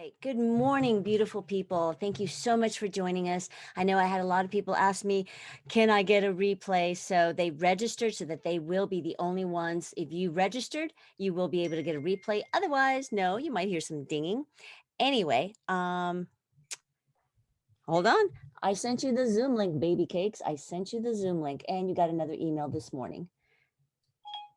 right. Good morning, beautiful people. Thank you so much for joining us. I know I had a lot of people ask me, can I get a replay? So they registered so that they will be the only ones. If you registered, you will be able to get a replay. Otherwise, no, you might hear some dinging. Anyway, hold on. I sent you the Zoom link, baby cakes. I sent you the Zoom link, and you got another email this morning.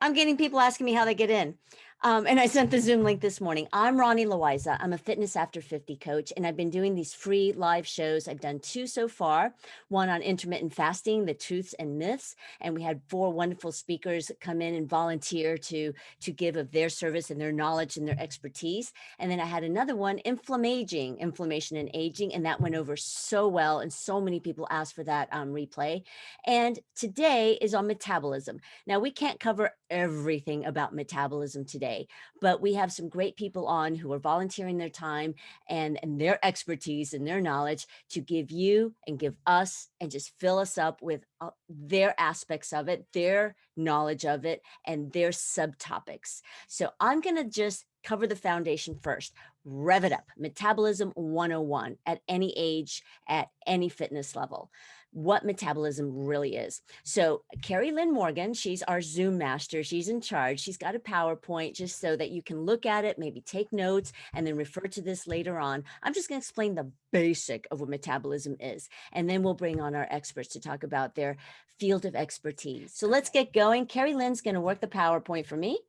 I'm getting people asking me how they get in. And I sent the Zoom link this morning. I'm Ronnie Loiza. I'm a fitness after 50 coach, and I've been doing these free live shows. I've done two so far, one on intermittent fasting, the truths and myths. And we had four wonderful speakers come in and volunteer to give of their service and their knowledge and their expertise. And then I had another one, inflammation and aging. And that went over so well. And so many people asked for that replay. And today is on metabolism. Now, we can't cover everything about metabolism today, but we have some great people on who are volunteering their time and their expertise and their knowledge to give you and give us and just fill us up with their aspects of it, their knowledge of it, and their subtopics. So I'm going to just cover the foundation first. Rev it up, metabolism 101 at any age, at any fitness level. What metabolism really is. So Carrie Lynn Morgan, she's our Zoom master. She's in charge. She's got a PowerPoint just so that you can look at it, maybe take notes, and then refer to this later on. I'm just going to explain the basic of what metabolism is, and then we'll bring on our experts to talk about their field of expertise. So let's get going. Carrie Lynn's going to work the PowerPoint for me.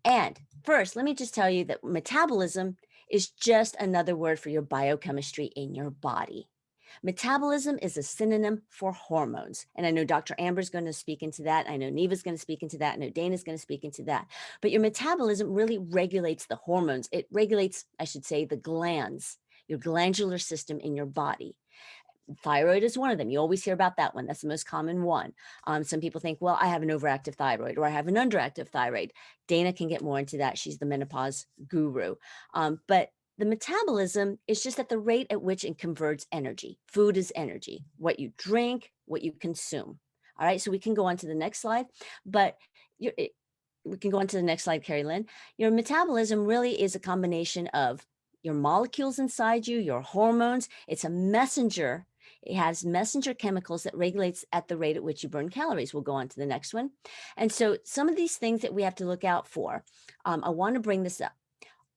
And first, let me just tell you that metabolism is just another word for your biochemistry in your body. Metabolism is a synonym for hormones. And I know Dr. Amber's going to speak into that. I know Neva's going to speak into that. I know Dana's going to speak into that. But your metabolism really regulates the hormones. It regulates, I should say, the glands, your glandular system in your body. Thyroid is one of them. You always hear about that one. That's the most common one. Some people think, well, I have an overactive thyroid or I have an underactive thyroid. Dana can get more into that. She's the menopause guru. But the metabolism is just at the rate at which it converts energy. Food is energy, what you drink, what you consume. All right, so we can go on to the next slide, but we can go on to the next slide, Carrie Lynn. Your metabolism really is a combination of your molecules inside you, your hormones. It's a messenger. It has messenger chemicals that regulates at the rate at which you burn calories. We'll go on to the next one. And so some of these things that we have to look out for, I want to bring this up.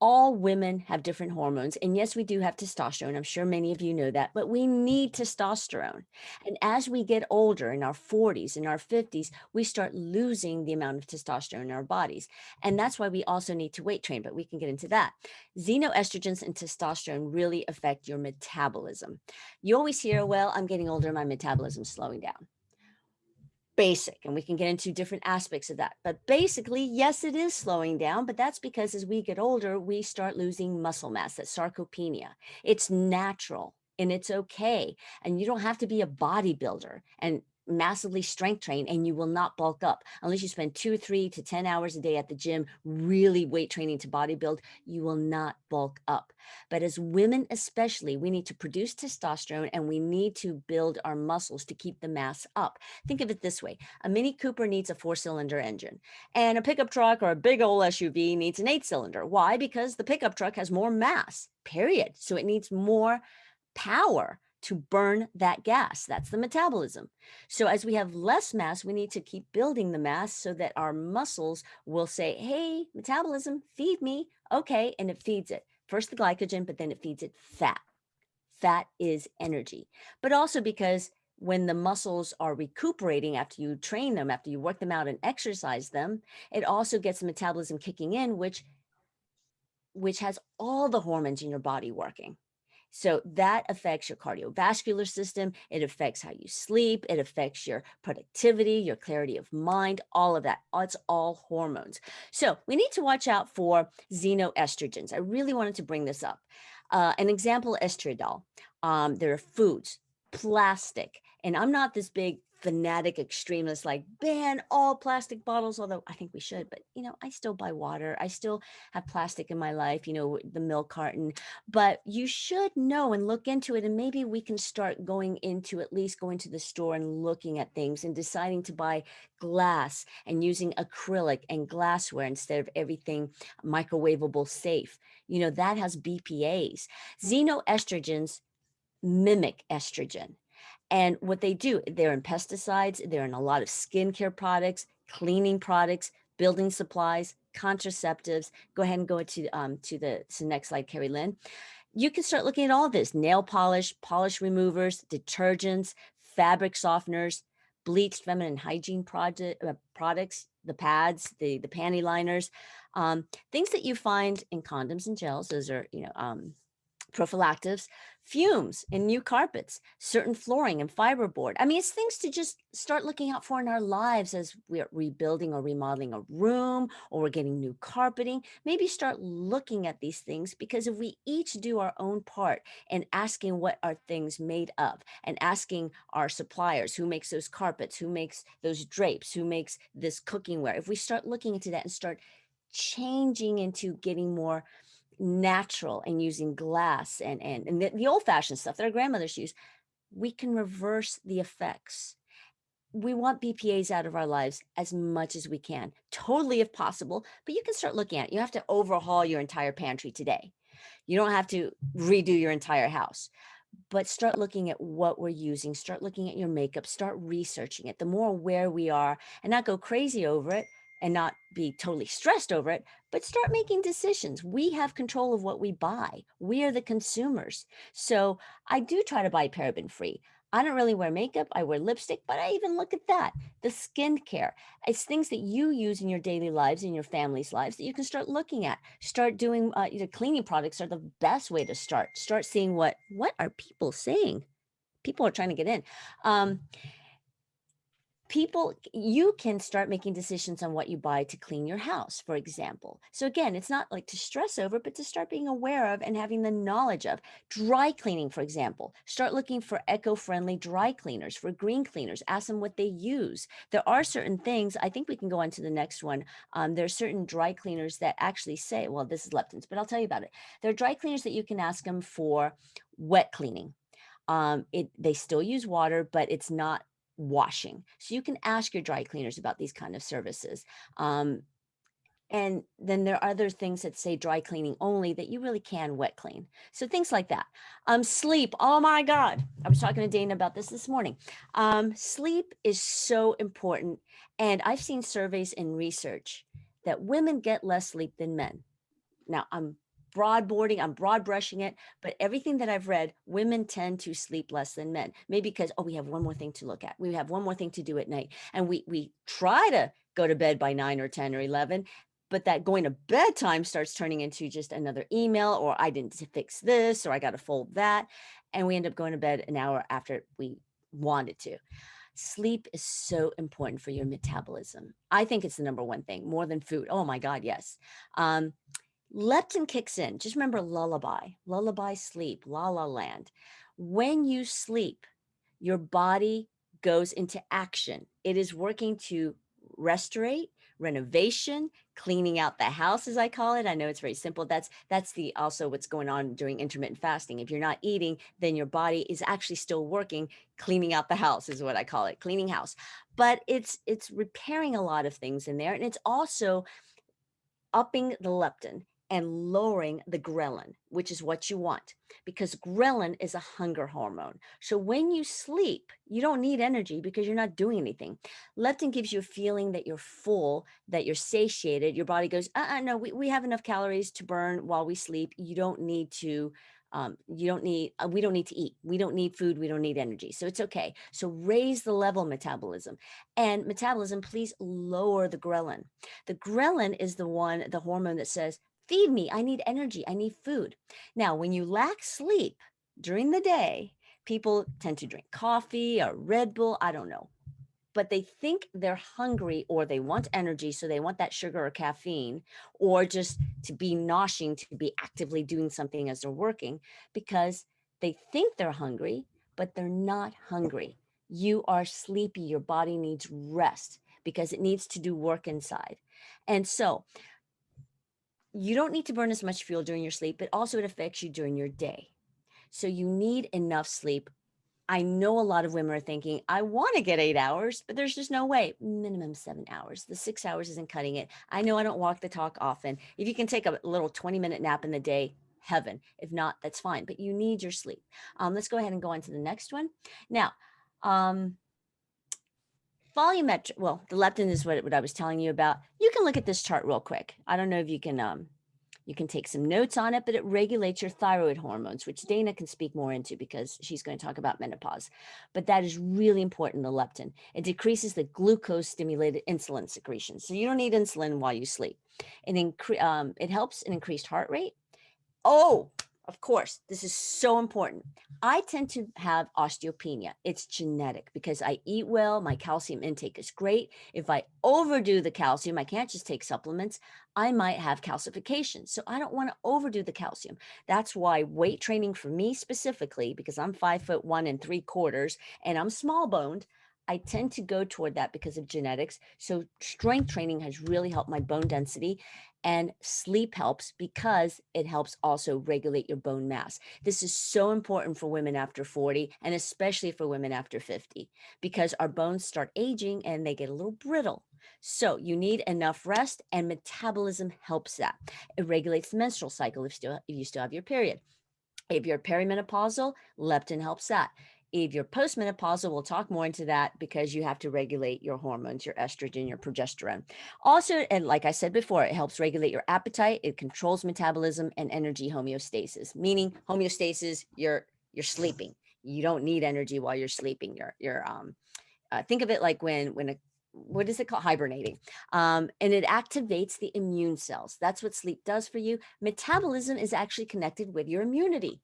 All women have different hormones. And yes, we do have testosterone. I'm sure many of you know that, but we need testosterone. And as we get older in our 40s, in our 50s, we start losing the amount of testosterone in our bodies. And that's why we also need to weight train, but we can get into that. Xenoestrogens and testosterone really affect your metabolism. You always hear, well, I'm getting older, my metabolism's slowing down. Basic, and we can get into different aspects of that. But basically, yes, it is slowing down, but that's because as we get older, we start losing muscle mass, that's sarcopenia. It's natural and it's okay. And you don't have to be a bodybuilder and massively strength train, and you will not bulk up unless you spend 2, 3 to 10 hours a day at the gym, really weight training to bodybuild. You will not bulk up. But as women, especially, we need to produce testosterone and we need to build our muscles to keep the mass up. Think of it this way. A Mini Cooper needs a 4-cylinder engine, and a pickup truck or a big old SUV needs an 8-cylinder. Why? Because the pickup truck has more mass, period. So it needs more power to burn that gas. That's the metabolism. So as we have less mass, we need to keep building the mass so that our muscles will say, hey, metabolism, feed me. Okay, and it feeds it. First the glycogen, but then it feeds it fat. Fat is energy. But also because when the muscles are recuperating after you train them, after you work them out and exercise them, it also gets the metabolism kicking in, which has all the hormones in your body working. So that affects your cardiovascular system. It affects how you sleep. It affects your productivity, your clarity of mind, all of that. It's all hormones. So we need to watch out for xenoestrogens. I really wanted to bring this up. An example, estriadol. There are foods, plastic. And I'm not this big fanatic extremists like ban all plastic bottles, although I think we should, but I still buy water. I still have plastic in my life, the milk carton, but you should know and look into it. And maybe we can start going into at least going to the store and looking at things and deciding to buy glass and using acrylic and glassware instead of everything microwavable safe. That has BPAs. Xenoestrogens mimic estrogen. And what they do, they're in pesticides, they're in a lot of skincare products, cleaning products, building supplies, contraceptives. Go ahead and go to the next slide, Carrie Lynn. You can start looking at all this: nail polish, polish removers, detergents, fabric softeners, bleached feminine hygiene products, the pads, the panty liners, things that you find in condoms and gels. Those are, prophylactics, fumes in new carpets, certain flooring and fiberboard. I mean, it's things to just start looking out for in our lives as we're rebuilding or remodeling a room, or we're getting new carpeting. Maybe start looking at these things, because if we each do our own part and asking what are things made of, and asking our suppliers who makes those carpets, who makes those drapes, who makes this cookingware, if we start looking into that and start changing into getting more natural and using glass and the old-fashioned stuff that our grandmothers used, we can reverse the effects. We want BPAs out of our lives as much as we can, totally if possible, but you can start looking at it. You have to overhaul your entire pantry today. You don't have to redo your entire house, but start looking at what we're using, start looking at your makeup, start researching it. The more aware we are, and not go crazy over it and not be totally stressed over it, but start making decisions. We have control of what we buy. We are the consumers. So I do try to buy paraben free. I don't really wear makeup. I wear lipstick, but I even look at that. The skincare. It's things that you use in your daily lives, in your family's lives, that you can start looking at. Start doing, cleaning products are the best way to start. Start seeing what are people saying. People are trying to get in. You can start making decisions on what you buy to clean your house, for example. So again, it's not like to stress over, but to start being aware of and having the knowledge of. Dry cleaning, for example. Start looking for eco-friendly dry cleaners, for green cleaners. Ask them what they use. There are certain things, I think we can go on to the next one. There are certain dry cleaners that actually say, well, this is leptins, but I'll tell you about it. There are dry cleaners that you can ask them for wet cleaning. They still use water, but it's not washing. So you can ask your dry cleaners about these kind of services. And then there are other things that say dry cleaning only that you really can wet clean. So things like that. Sleep. Oh my God. I was talking to Dana about this morning. Sleep is so important. And I've seen surveys and research that women get less sleep than men. Now I'm broad brushing it, but everything that I've read, women tend to sleep less than men. Maybe because, we have one more thing to look at. We have one more thing to do at night. And we try to go to bed by 9 or 10 or 11, but that going to bed time starts turning into just another email, or I didn't fix this, or I got to fold that. And we end up going to bed an hour after we wanted to. Sleep is so important for your metabolism. I think it's the number one thing, more than food. Oh my God, yes. Leptin kicks in. Just remember lullaby sleep, la la land. When you sleep, your body goes into action. It is working to restorate, renovation, cleaning out the house, as I call it. I know it's very simple. That's the also what's going on during intermittent fasting. If you're not eating, then your body is actually still working, cleaning out the house is what I call it, cleaning house. But it's repairing a lot of things in there, and it's also upping the leptin and lowering the ghrelin, which is what you want, because ghrelin is a hunger hormone. So when you sleep, you don't need energy because you're not doing anything. Leptin gives you a feeling that you're full, that you're satiated. Your body goes, no, we have enough calories to burn while we sleep. You don't need to we don't need to eat. We don't need food. We don't need energy. So it's okay. So raise the level of metabolism. And metabolism, please lower the ghrelin. The ghrelin is the hormone that says, feed me. I need energy. I need food. Now, when you lack sleep during the day, people tend to drink coffee or Red Bull. I don't know. But they think they're hungry, or they want energy, so they want that sugar or caffeine, or just to be noshing, to be actively doing something as they're working, because they think they're hungry, but they're not hungry. You are sleepy. Your body needs rest because it needs to do work inside. And so you don't need to burn as much fuel during your sleep, but also it affects you during your day. So you need enough sleep. I know a lot of women are thinking, I want to get 8 hours, but there's just no way. Minimum 7 hours. The 6 hours isn't cutting it. I know I don't walk the talk often. If you can take a little 20-minute nap in the day, heaven. If not, that's fine. But you need your sleep. Let's go ahead and go on to the next one. Now, volumetric, well, the leptin is what I was telling you about. You can look at this chart real quick. I don't know if you can take some notes on it, but it regulates your thyroid hormones, which Dana can speak more into because she's going to talk about menopause. But that is really important, the leptin. It decreases the glucose-stimulated insulin secretion. So you don't need insulin while you sleep. It helps an increased heart rate. Oh, of course, this is so important. I tend to have osteopenia. It's genetic because I eat well. My calcium intake is great. If I overdo the calcium, I can't just take supplements. I might have calcification. So I don't want to overdo the calcium. That's why weight training for me specifically, because I'm 5'1 3/4 and I'm small boned, I tend to go toward that because of genetics. So strength training has really helped my bone density, and sleep helps because it helps also regulate your bone mass. This is so important for women after 40 and especially for women after 50 because our bones start aging and they get a little brittle. So you need enough rest, and metabolism helps that. It regulates the menstrual cycle if you still have your period. If you're perimenopausal, leptin helps that. If you're postmenopausal, we'll talk more into that because you have to regulate your hormones, your estrogen, your progesterone. Also, and like I said before, it helps regulate your appetite, it controls metabolism and energy homeostasis, meaning homeostasis, you're sleeping. You don't need energy while you're sleeping. Think of it like when a what is it called? Hibernating. And it activates the immune cells. That's what sleep does for you. Metabolism is actually connected with your immunity.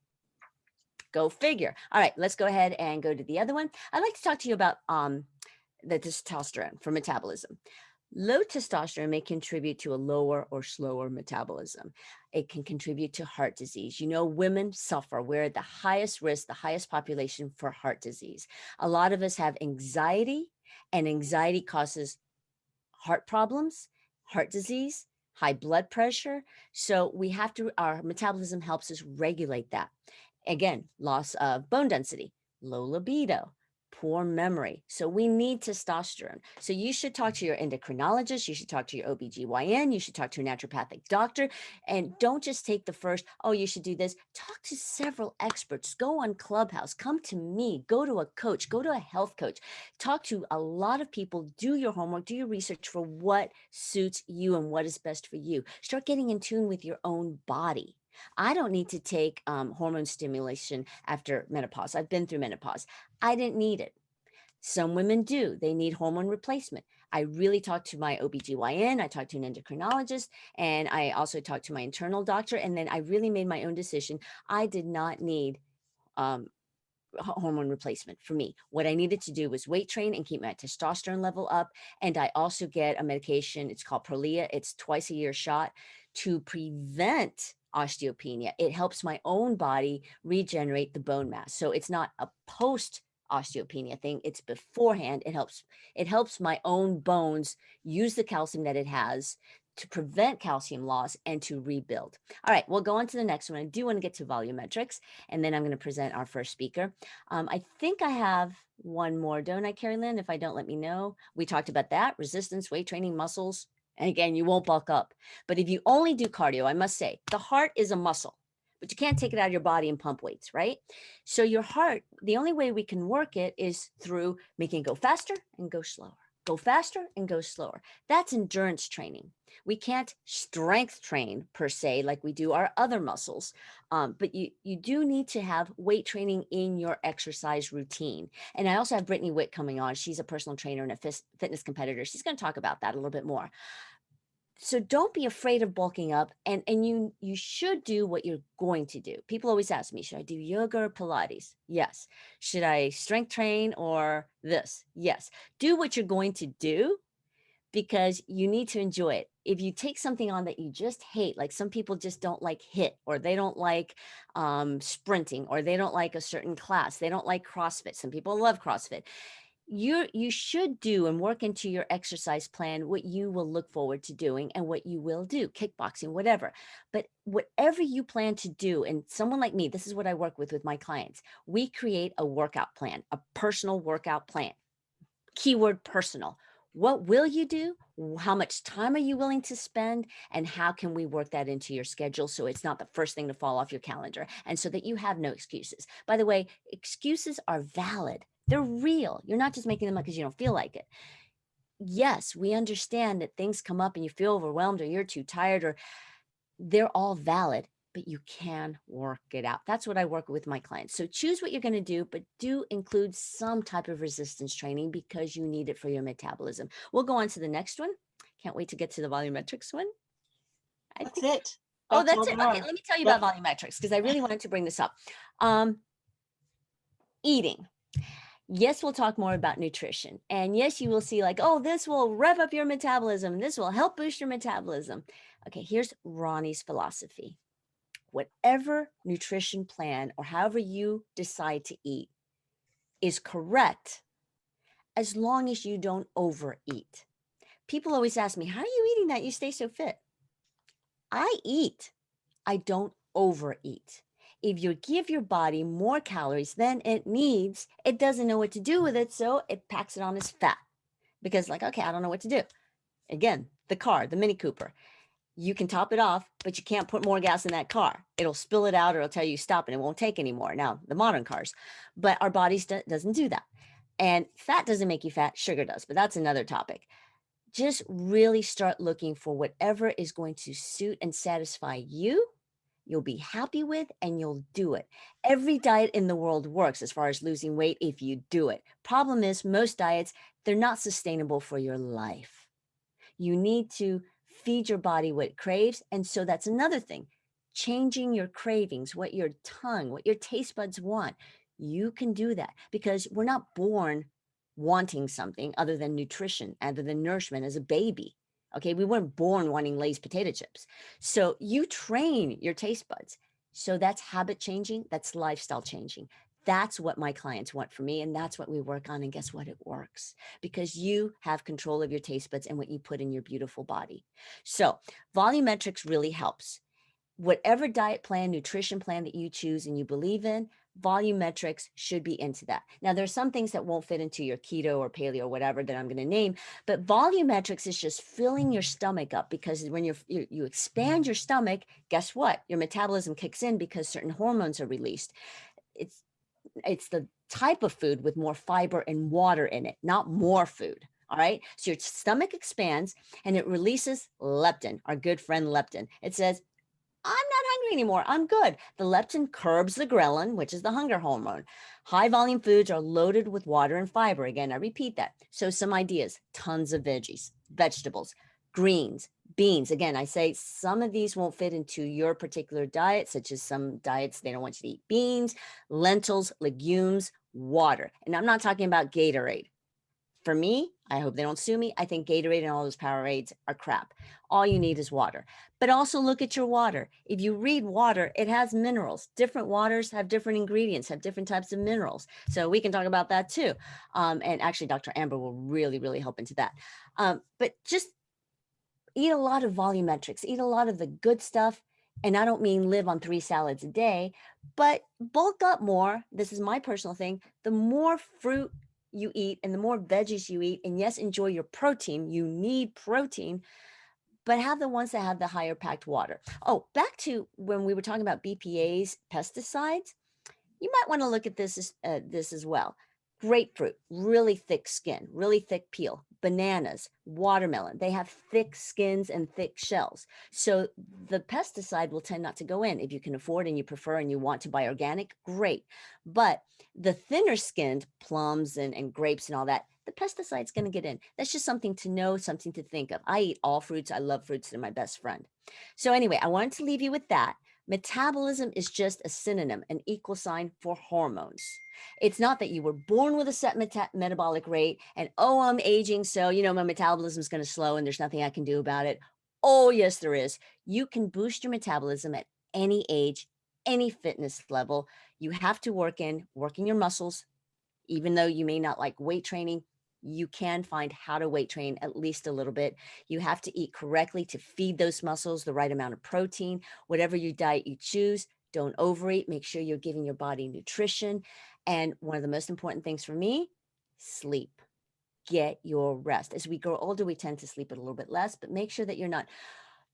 Go figure. All right, let's go ahead and go to the other one. I'd like to talk to you about the testosterone for metabolism. Low testosterone may contribute to a lower or slower metabolism. It can contribute to heart disease. You know, women suffer. We're at the highest risk, the highest population for heart disease. A lot of us have anxiety, and anxiety causes heart problems, heart disease, high blood pressure. So our metabolism helps us regulate that. Again, loss of bone density, low libido, poor memory. So we need testosterone. So you should talk to your endocrinologist. You should talk to your OBGYN. You should talk to a naturopathic doctor. And don't just take the first, oh, you should do this. Talk to several experts. Go on Clubhouse. Come to me. Go to a coach. Go to a health coach. Talk to a lot of people. Do your homework. Do your research for what suits you and what is best for you. Start getting in tune with your own body. I don't need to take hormone stimulation after menopause. I've been through menopause. I didn't need it. Some women do. They need hormone replacement. I really talked to my OBGYN, I talked to an endocrinologist, and I also talked to my internal doctor. And then I really made my own decision. I did not need hormone replacement for me. What I needed to do was weight train and keep my testosterone level up. And I also get a medication. It's called Prolia. It's twice a year shot to prevent osteopenia. It helps my own body regenerate the bone mass. So it's not a post osteopenia thing. It's beforehand. It helps my own bones use the calcium that it has to prevent calcium loss and to rebuild. All right, we'll go on to the next one. I do want to get to volumetrics, and then I'm going to present our first speaker. I think I have one more, don't I, Carrie Lynn? If I don't, let me know. We talked about that, resistance, weight training, muscles. And again, you won't bulk up. But if you only do cardio, I must say, the heart is a muscle, but you can't take it out of your body and pump weights, right? So your heart, the only way we can work it is through making it go faster and go slower. Go faster and go slower. That's endurance training. We can't strength train per se like we do our other muscles, but you do need to have weight training in your exercise routine. And I also have Brittany Witt coming on. She's a personal trainer and a fitness competitor. She's going to talk about that a little bit more. So don't be afraid of bulking up, and you should do what you're going to do. People always ask me, should I do yoga or Pilates? Yes. Should I strength train or this? Yes. Do what you're going to do, because you need to enjoy it. If you take something on that you just hate, like some people just don't like HIIT, or they don't like sprinting, or they don't like a certain class, they don't like CrossFit. Some people love CrossFit. You should do and work into your exercise plan what you will look forward to doing and what you will do, kickboxing, whatever. But whatever you plan to do, and someone like me, this is what I work with my clients. We create a workout plan, a personal workout plan. Keyword personal. What will you do? How much time are you willing to spend? And how can we work that into your schedule so it's not the first thing to fall off your calendar, and so that you have no excuses? By the way, excuses are valid. They're real. You're not just making them up because you don't feel like it. Yes, we understand that things come up and you feel overwhelmed, or you're too tired, or they're all valid, but you can work it out. That's what I work with my clients. So choose what you're going to do, but do include some type of resistance training because you need it for your metabolism. We'll go on to the next one. Can't wait to get to the volumetrics one. That's it. Oh, That's that's all it. there Okay, are. let me tell you Yep. about volumetrics because I really wanted to bring this up. Eating. Yes, we'll talk more about nutrition. And yes, you will see like, oh, this will rev up your metabolism. This will help boost your metabolism. Okay, here's Ronnie's philosophy. Whatever nutrition plan or however you decide to eat is correct as long as you don't overeat. People always ask me, how are you eating that? You stay so fit. I eat. I don't overeat. If you give your body more calories than it needs, it doesn't know what to do with it. So it packs it on as fat because, like, okay, I don't know what to do. Again, the car, the Mini Cooper, you can top it off, but you can't put more gas in that car. It'll spill it out, or it'll tell you stop and it won't take anymore. Now, the modern cars, but our bodies doesn't do that. And fat doesn't make you fat, sugar does, but that's another topic. Just really start looking for whatever is going to suit and satisfy you, you'll be happy with, and you'll do it. Every diet in the world works as far as losing weight if you do it. Problem is, most diets, they're not sustainable for your life. You need to feed your body what it craves. And so that's another thing. Changing your cravings, what your tongue, what your taste buds want. You can do that because we're not born wanting something other than nutrition, other than nourishment as a baby. Okay, we weren't born wanting Lay's potato chips. So you train your taste buds. So that's habit changing, that's lifestyle changing. That's what my clients want from me, and that's what we work on. And guess what? It works because you have control of your taste buds and what you put in your beautiful body. So volumetrics really helps. Whatever diet plan, nutrition plan that you choose and you believe in, volumetrics should be into that. Now, there's some things that won't fit into your keto or paleo or whatever that I'm going to name, but volumetrics is just filling your stomach up, because when you expand your stomach, guess what? Your metabolism kicks in because certain hormones are released. It's the type of food with more fiber and water in it, not more food. All right. So your stomach expands and it releases leptin, our good friend leptin. It says, I'm not hungry anymore. I'm good. The leptin curbs the ghrelin, which is the hunger hormone. High volume foods are loaded with water and fiber. Again, I repeat that. So some ideas: tons of veggies, vegetables, greens, beans. Again, I say some of these won't fit into your particular diet, such as some diets, they don't want you to eat beans, lentils, legumes, water. And I'm not talking about Gatorade. For me, I hope they don't sue me, I think Gatorade and all those Powerades are crap. All you need is water. But also look at your water. If you read water, it has minerals. Different waters have different ingredients, have different types of minerals. So we can talk about that too. And actually, Dr. Amber will really, really help into that. But just eat a lot of volumetrics, eat a lot of the good stuff. And I don't mean live on 3 salads a day, but bulk up more. This is my personal thing. The more fruit you eat and the more veggies you eat, and yes, enjoy your protein. You need protein, but have the ones that have the higher packed water. Oh, back to when we were talking about BPAs, pesticides, you might want to look at this as well. Grapefruit, really thick skin, really thick peel. Bananas, watermelon, they have thick skins and thick shells. So the pesticide will tend not to go in. If you can afford and you prefer and you want to buy organic, great. But the thinner skinned plums and grapes and all that, the pesticide's going to get in. That's just something to know, something to think of. I eat all fruits. I love fruits. They're my best friend. So anyway, I wanted to leave you with that. Metabolism is just a synonym, an equal sign for hormones. It's not that you were born with a set metabolic rate and, oh, I'm aging, so, my metabolism is going to slow and there's nothing I can do about it. Oh, yes, there is. You can boost your metabolism at any age, any fitness level. You have to working your muscles. Even though you may not like weight training, you can find how to weight train at least a little bit. You have to eat correctly to feed those muscles the right amount of protein. Whatever your diet you choose, don't overeat. Make sure you're giving your body nutrition. And one of the most important things for me, sleep. Get your rest. As we grow older, we tend to sleep a little bit less, but make sure that you're not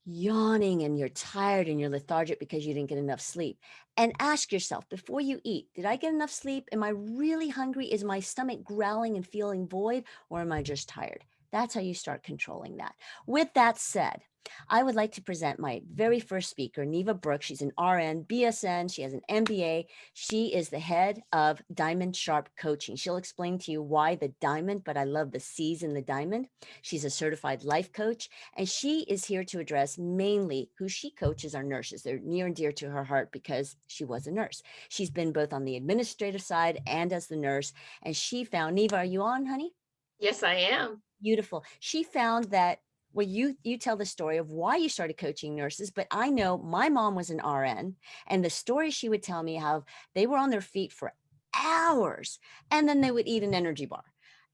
yawning and you're tired and you're lethargic because you didn't get enough sleep. And ask yourself before you eat, did I get enough sleep? Am I really hungry? Is my stomach growling and feeling void, or am I just tired? That's how you start controlling that. With that said, I would like to present my very first speaker, Neva Brooks. She's an RN, BSN. She has an MBA. She is the head of Diamond Sharp Coaching. She'll explain to you why the diamond, but I love the C's in the diamond. She's a certified life coach, and she is here to address mainly who she coaches are nurses. They're near and dear to her heart because she was a nurse. She's been both on the administrative side and as the nurse, and she found, Neva, are you on, honey? Yes, I am. Beautiful. She found that, well, you tell the story of why you started coaching nurses, but I know my mom was an RN, and the story she would tell me how they were on their feet for hours and then they would eat an energy bar.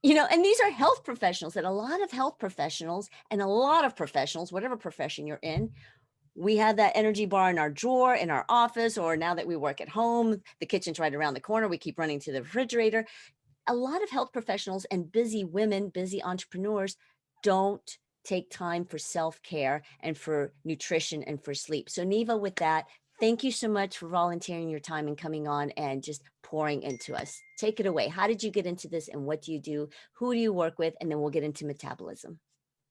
And these are health professionals, that a lot of health professionals and a lot of professionals, whatever profession you're in, we have that energy bar in our drawer, in our office, or now that we work at home, the kitchen's right around the corner. We keep running to the refrigerator. A lot of health professionals and busy women, busy entrepreneurs don't take time for self-care and for nutrition and for sleep. So Neva, with that, thank you so much for volunteering your time and coming on and just pouring into us. Take it away. How did you get into this and what do you do? Who do you work with? And then we'll get into metabolism.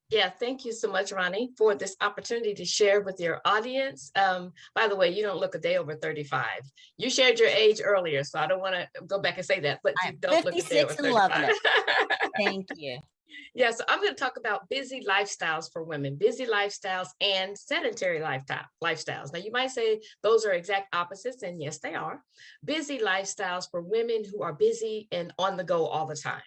Yeah, thank you so much, Ronnie, for this opportunity to share with your audience. By the way, you don't look a day over 35. You shared your age earlier, so I don't want to go back and say that, but you I'm don't look a day over 56 and loving 35. it. Thank you. Yeah, so I'm going to talk about busy lifestyles for women, busy lifestyles and sedentary lifestyles. Now, you might say those are exact opposites, and yes, they are. Busy lifestyles for women who are busy and on the go all the time.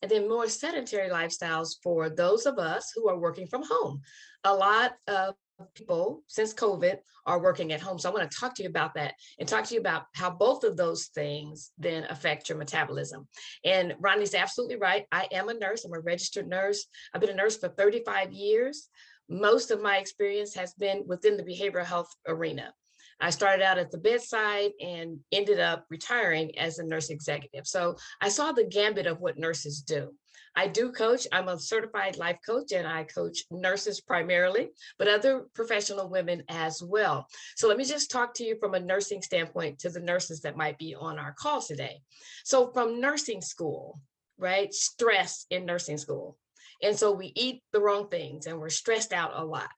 And then more sedentary lifestyles for those of us who are working from home. A lot of people since COVID are working at home. So I want to talk to you about that and talk to you about how both of those things then affect your metabolism. And Ronnie's absolutely right. I am a nurse. I'm a registered nurse. I've been a nurse for 35 years. Most of my experience has been within the behavioral health arena. I started out at the bedside and ended up retiring as a nurse executive. So I saw the gambit of what nurses do. I do coach. I'm a certified life coach and I coach nurses primarily, but other professional women as well. So let me just talk to you from a nursing standpoint to the nurses that might be on our call today. So from nursing school, right? Stress in nursing school. And so we eat the wrong things and we're stressed out a lot.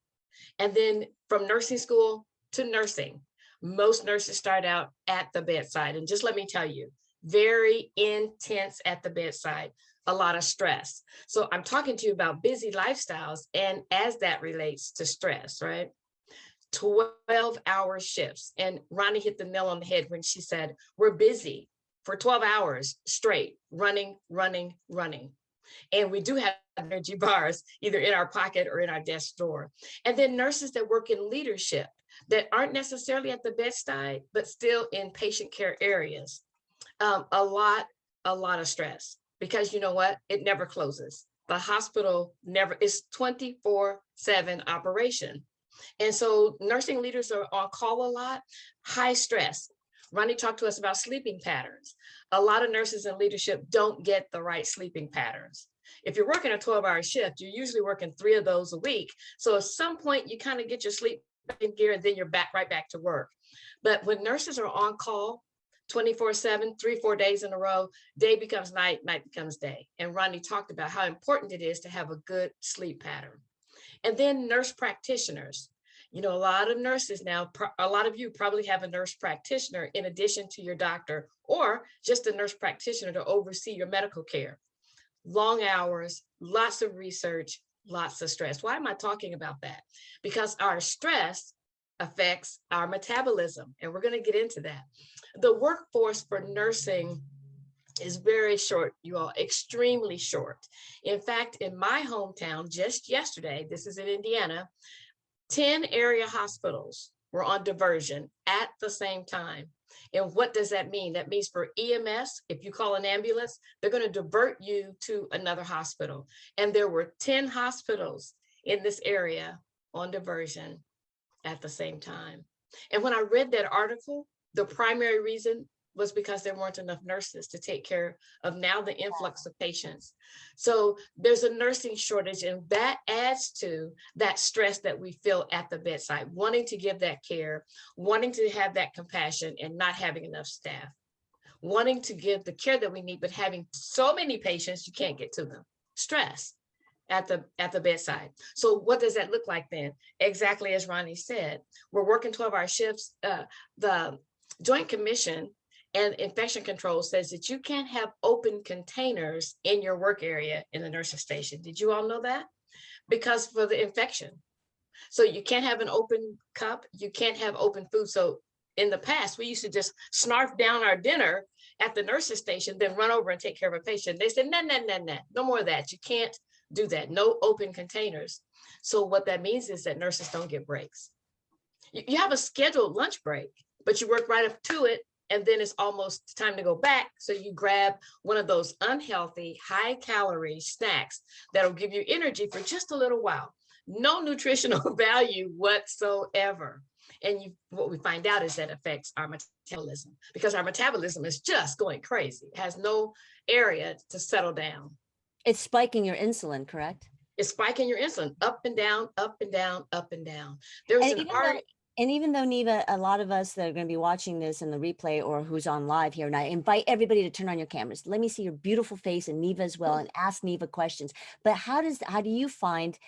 And then from nursing school to nursing, most nurses start out at the bedside. And just let me tell you, very intense at the bedside, a lot of stress. So I'm talking to you about busy lifestyles and as that relates to stress, right? 12-hour shifts. And Ronnie hit the nail on the head when she said, we're busy for 12 hours straight, running, running, running. And we do have energy bars either in our pocket or in our desk drawer. And then nurses that work in leadership that aren't necessarily at the bedside, but still in patient care areas. A lot of stress because you know what? It never closes. The hospital never, it's 24/7 operation. And so nursing leaders are on call a lot, high stress. Ronnie talked to us about sleeping patterns. A lot of nurses in leadership don't get the right sleeping patterns. If you're working a 12-hour shift, you're usually working 3 of those a week. So at some point you kind of get your sleep in gear and then you're right back to work. But when nurses are on call 24/7, 3-4 days in a row, day becomes night, night becomes day. And Ronnie talked about how important it is to have a good sleep pattern. And then nurse practitioners. You know, a lot of nurses now, a lot of you probably have a nurse practitioner in addition to your doctor or just a nurse practitioner to oversee your medical care. Long hours, lots of research, lots of stress. Why am I talking about that? Because our stress affects our metabolism. And we're going to get into that. The workforce for nursing is very short, you all, extremely short. In fact, in my hometown, just yesterday, this is in Indiana, 10 area hospitals were on diversion at the same time. And what does that mean? That means for EMS, if you call an ambulance, they're going to divert you to another hospital. And there were 10 hospitals in this area on diversion at the same time. And when I read that article, the primary reason was because there weren't enough nurses to take care of now the influx of patients. So there's a nursing shortage, and that adds to that stress that we feel at the bedside, wanting to give that care, wanting to have that compassion, and not having enough staff, wanting to give the care that we need, but having so many patients, you can't get to them. Stress at the bedside. So what does that look like then? Exactly as Ronnie said, we're working 12-hour shifts. The Joint Commission and infection control says that you can't have open containers in your work area in the nursing station. Did you all know that? Because for the infection. So you can't have an open cup, you can't have open food. So in the past, we used to just snarf down our dinner at the nursing station, then run over and take care of a patient. They said, no more of that. You can't do that. No open containers. So what that means is that nurses don't get breaks. You have a scheduled lunch break, but you work right up to it, and then it's almost time to go back. So you grab one of those unhealthy, high calorie snacks that'll give you energy for just a little while. No nutritional value whatsoever. And what we find out is that affects our metabolism, because our metabolism is just going crazy. It has no area to settle down. It's spiking your insulin, correct? It's spiking your insulin up and down, up and down, up and down. There's an argument. And even though, Neva, a lot of us that are going to be watching this in the replay or who's on live here, and I invite everybody to turn on your cameras. Let me see your beautiful face, and Neva as well, and ask Neva questions. But how do you find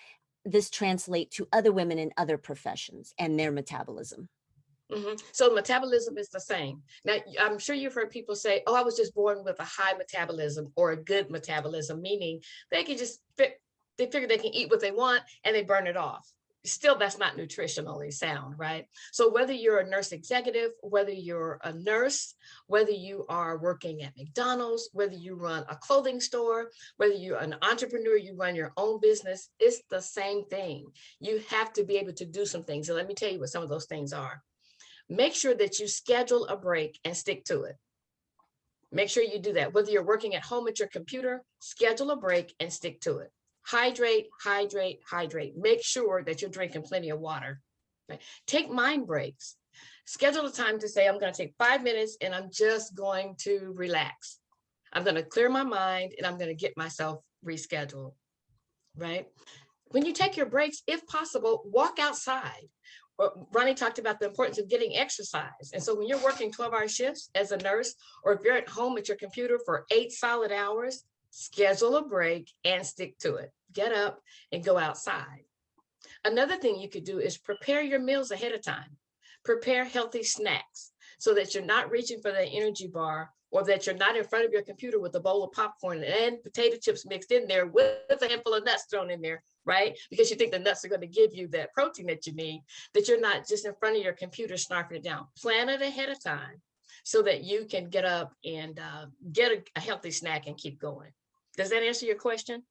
this translate to other women in other professions and their metabolism? Mm-hmm. So metabolism is the same. Now, I'm sure you've heard people say, oh, I was just born with a high metabolism or a good metabolism, meaning they can just they figure they can eat what they want and they burn it off. Still, that's not nutritionally sound, right? So whether you're a nurse executive, whether you're a nurse, whether you are working at McDonald's, whether you run a clothing store, whether you're an entrepreneur, you run your own business, it's the same thing. You have to be able to do some things. And let me tell you what some of those things are. Make sure that you schedule a break and stick to it. Make sure you do that. Whether you're working at home at your computer, schedule a break and stick to it. Hydrate, hydrate, hydrate. Make sure that you're drinking plenty of water. Right? Take mind breaks. Schedule a time to say, I'm going to take 5 minutes and I'm just going to relax. I'm going to clear my mind and I'm going to get myself rescheduled, right? When you take your breaks, if possible, walk outside. Ronnie talked about the importance of getting exercise. And so when you're working 12-hour shifts as a nurse, or if you're at home at your computer for 8 solid hours, schedule a break and stick to it. Get up and go outside. Another thing you could do is prepare your meals ahead of time. Prepare healthy snacks so that you're not reaching for that energy bar, or that you're not in front of your computer with a bowl of popcorn and potato chips mixed in there with a handful of nuts thrown in there, right? Because you think the nuts are going to give you that protein that you need, that you're not just in front of your computer snarfing it down. Plan it ahead of time so that you can get up and get a healthy snack and keep going. Does that answer your question?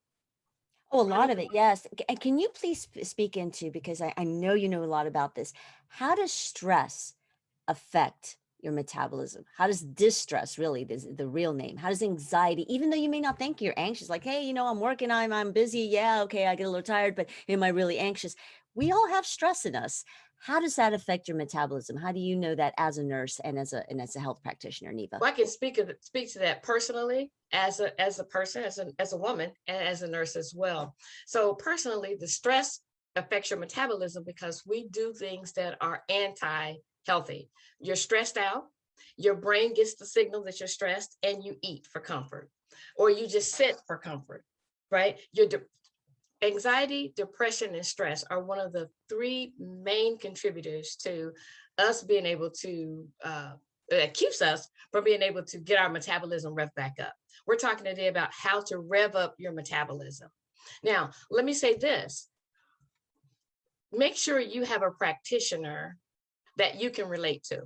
Oh, a lot of it, yes. And can you please speak into, because I know you know a lot about this, how does stress affect your metabolism? How does distress, really, the real name, how does anxiety, even though you may not think you're anxious, like, hey, I'm working, I'm busy. Yeah, okay, I get a little tired, but am I really anxious? We all have stress in us. How does that affect your metabolism? How do you know that as a nurse and as a health practitioner, Neva? Well, I can speak to that personally as a person, as a woman, and as a nurse as well. So personally, the stress affects your metabolism because we do things that are anti-healthy. You're stressed out, your brain gets the signal that you're stressed, and you eat for comfort, or you just sit for comfort, right? Anxiety, depression, and stress are one of the 3 main contributors to us being able to, that keeps us from being able to get our metabolism revved back up. We're talking today about how to rev up your metabolism. Now, let me say this. Make sure you have a practitioner that you can relate to.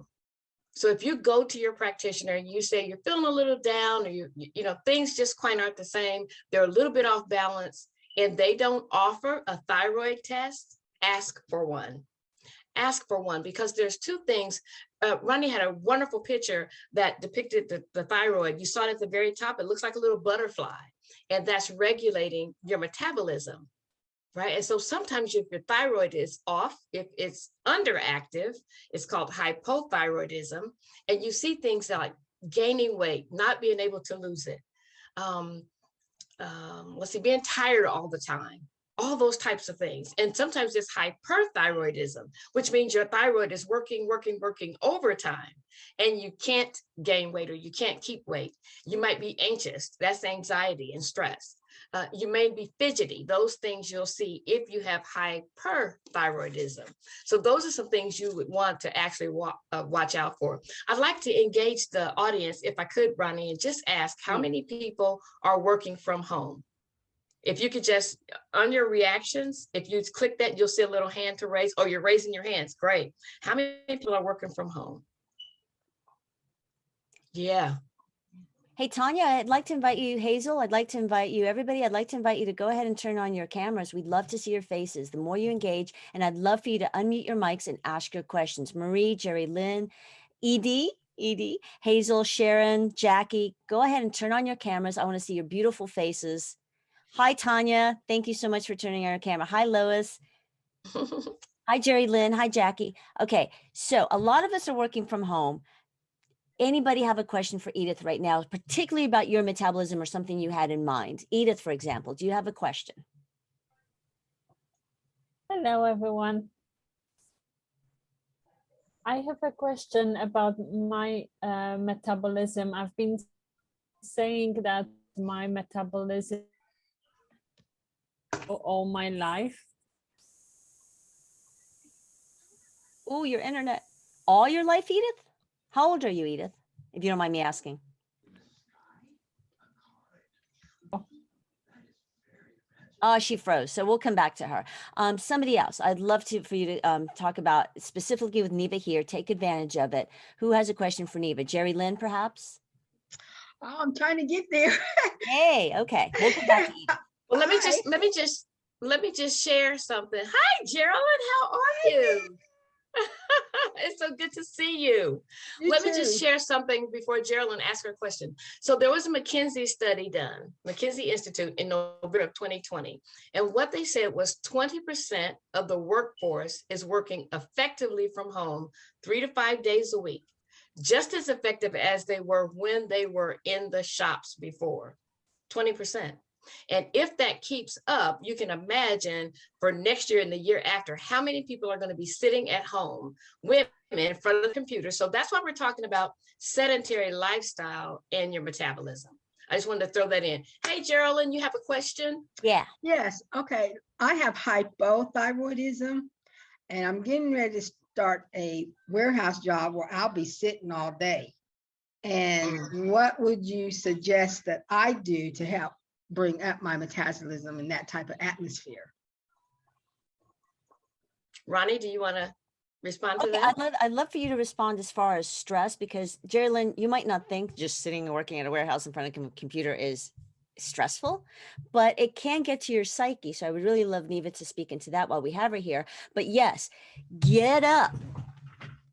So if you go to your practitioner and you say you're feeling a little down, or you know, things just quite aren't the same, they're a little bit off balance, and they don't offer a thyroid test, ask for one. Ask for one, because there's two things. Ronnie had a wonderful picture that depicted the thyroid. You saw it at the very top. It looks like a little butterfly, and that's regulating your metabolism. Right. And so sometimes if your thyroid is off, if it's underactive, it's called hypothyroidism. And you see things like gaining weight, not being able to lose it. Let's see, being tired all the time, all those types of things. And sometimes it's hyperthyroidism, which means your thyroid is working overtime, and you can't gain weight, or you can't keep weight. You might be anxious. That's anxiety and stress. You may be fidgety. Those things you'll see if you have hyperthyroidism. So those are some things you would want to actually watch out for. I'd like to engage the audience, if I could, Ronnie, and just ask how many people are working from home. If you could just, on your reactions, if you click that, you'll see a little hand to raise. Oh, you're raising your hands. Great. How many people are working from home? Yeah. Hey, Tanya, I'd like to invite you, Hazel, I'd like to invite you, everybody, I'd like to invite you to go ahead and turn on your cameras. We'd love to see your faces. The more you engage, and I'd love for you to unmute your mics and ask your questions. Marie, Jerry Lynn, Edie, Hazel, Sharon, Jackie, go ahead and turn on your cameras. I want to see your beautiful faces. Hi, Tanya. Thank you so much for turning on your camera. Hi, Lois. Hi, Jerry Lynn. Hi, Jackie. Okay, so a lot of us are working from home. Anybody have a question for Edith right now, particularly about your metabolism or something you had in mind? Edith, for example, do you have a question? Hello, everyone. I have a question about my metabolism. I've been saying that my metabolism all my life. Oh, your internet. All your life, Edith? How old are you, Edith, if you don't mind me asking? Oh, she froze. So we'll come back to her. Somebody else. I'd love for you to talk about specifically with Neva here. Take advantage of it. Who has a question for Neva? Jerry Lynn, perhaps? Oh, I'm trying to get there. Hey, okay. We'll come back to Edith. Well, let me just share something. Hi, Geraldine. How are you? It's so good to see you. Let me just share something before Geraldine asks her question. So there was a McKinsey study done, McKinsey Institute, in November of 2020. And what they said was 20% of the workforce is working effectively from home 3 to 5 days a week, just as effective as they were when they were in the shops before. 20%. And if that keeps up, you can imagine for next year and the year after, how many people are going to be sitting at home, women, in front of the computer. So that's why we're talking about sedentary lifestyle and your metabolism. I just wanted to throw that in. Hey, Geraldine, you have a question? Yeah. Yes. Okay. I have hypothyroidism, and I'm getting ready to start a warehouse job where I'll be sitting all day. And what would you suggest that I do to help bring up my metabolism in that type of atmosphere? Ronnie, do you want to respond to that? I'd love for you to respond as far as stress, because Jerry Lynn, you might not think just sitting and working at a warehouse in front of a computer is stressful, but it can get to your psyche. So I would really love Neva to speak into that while we have her here. But yes, get up.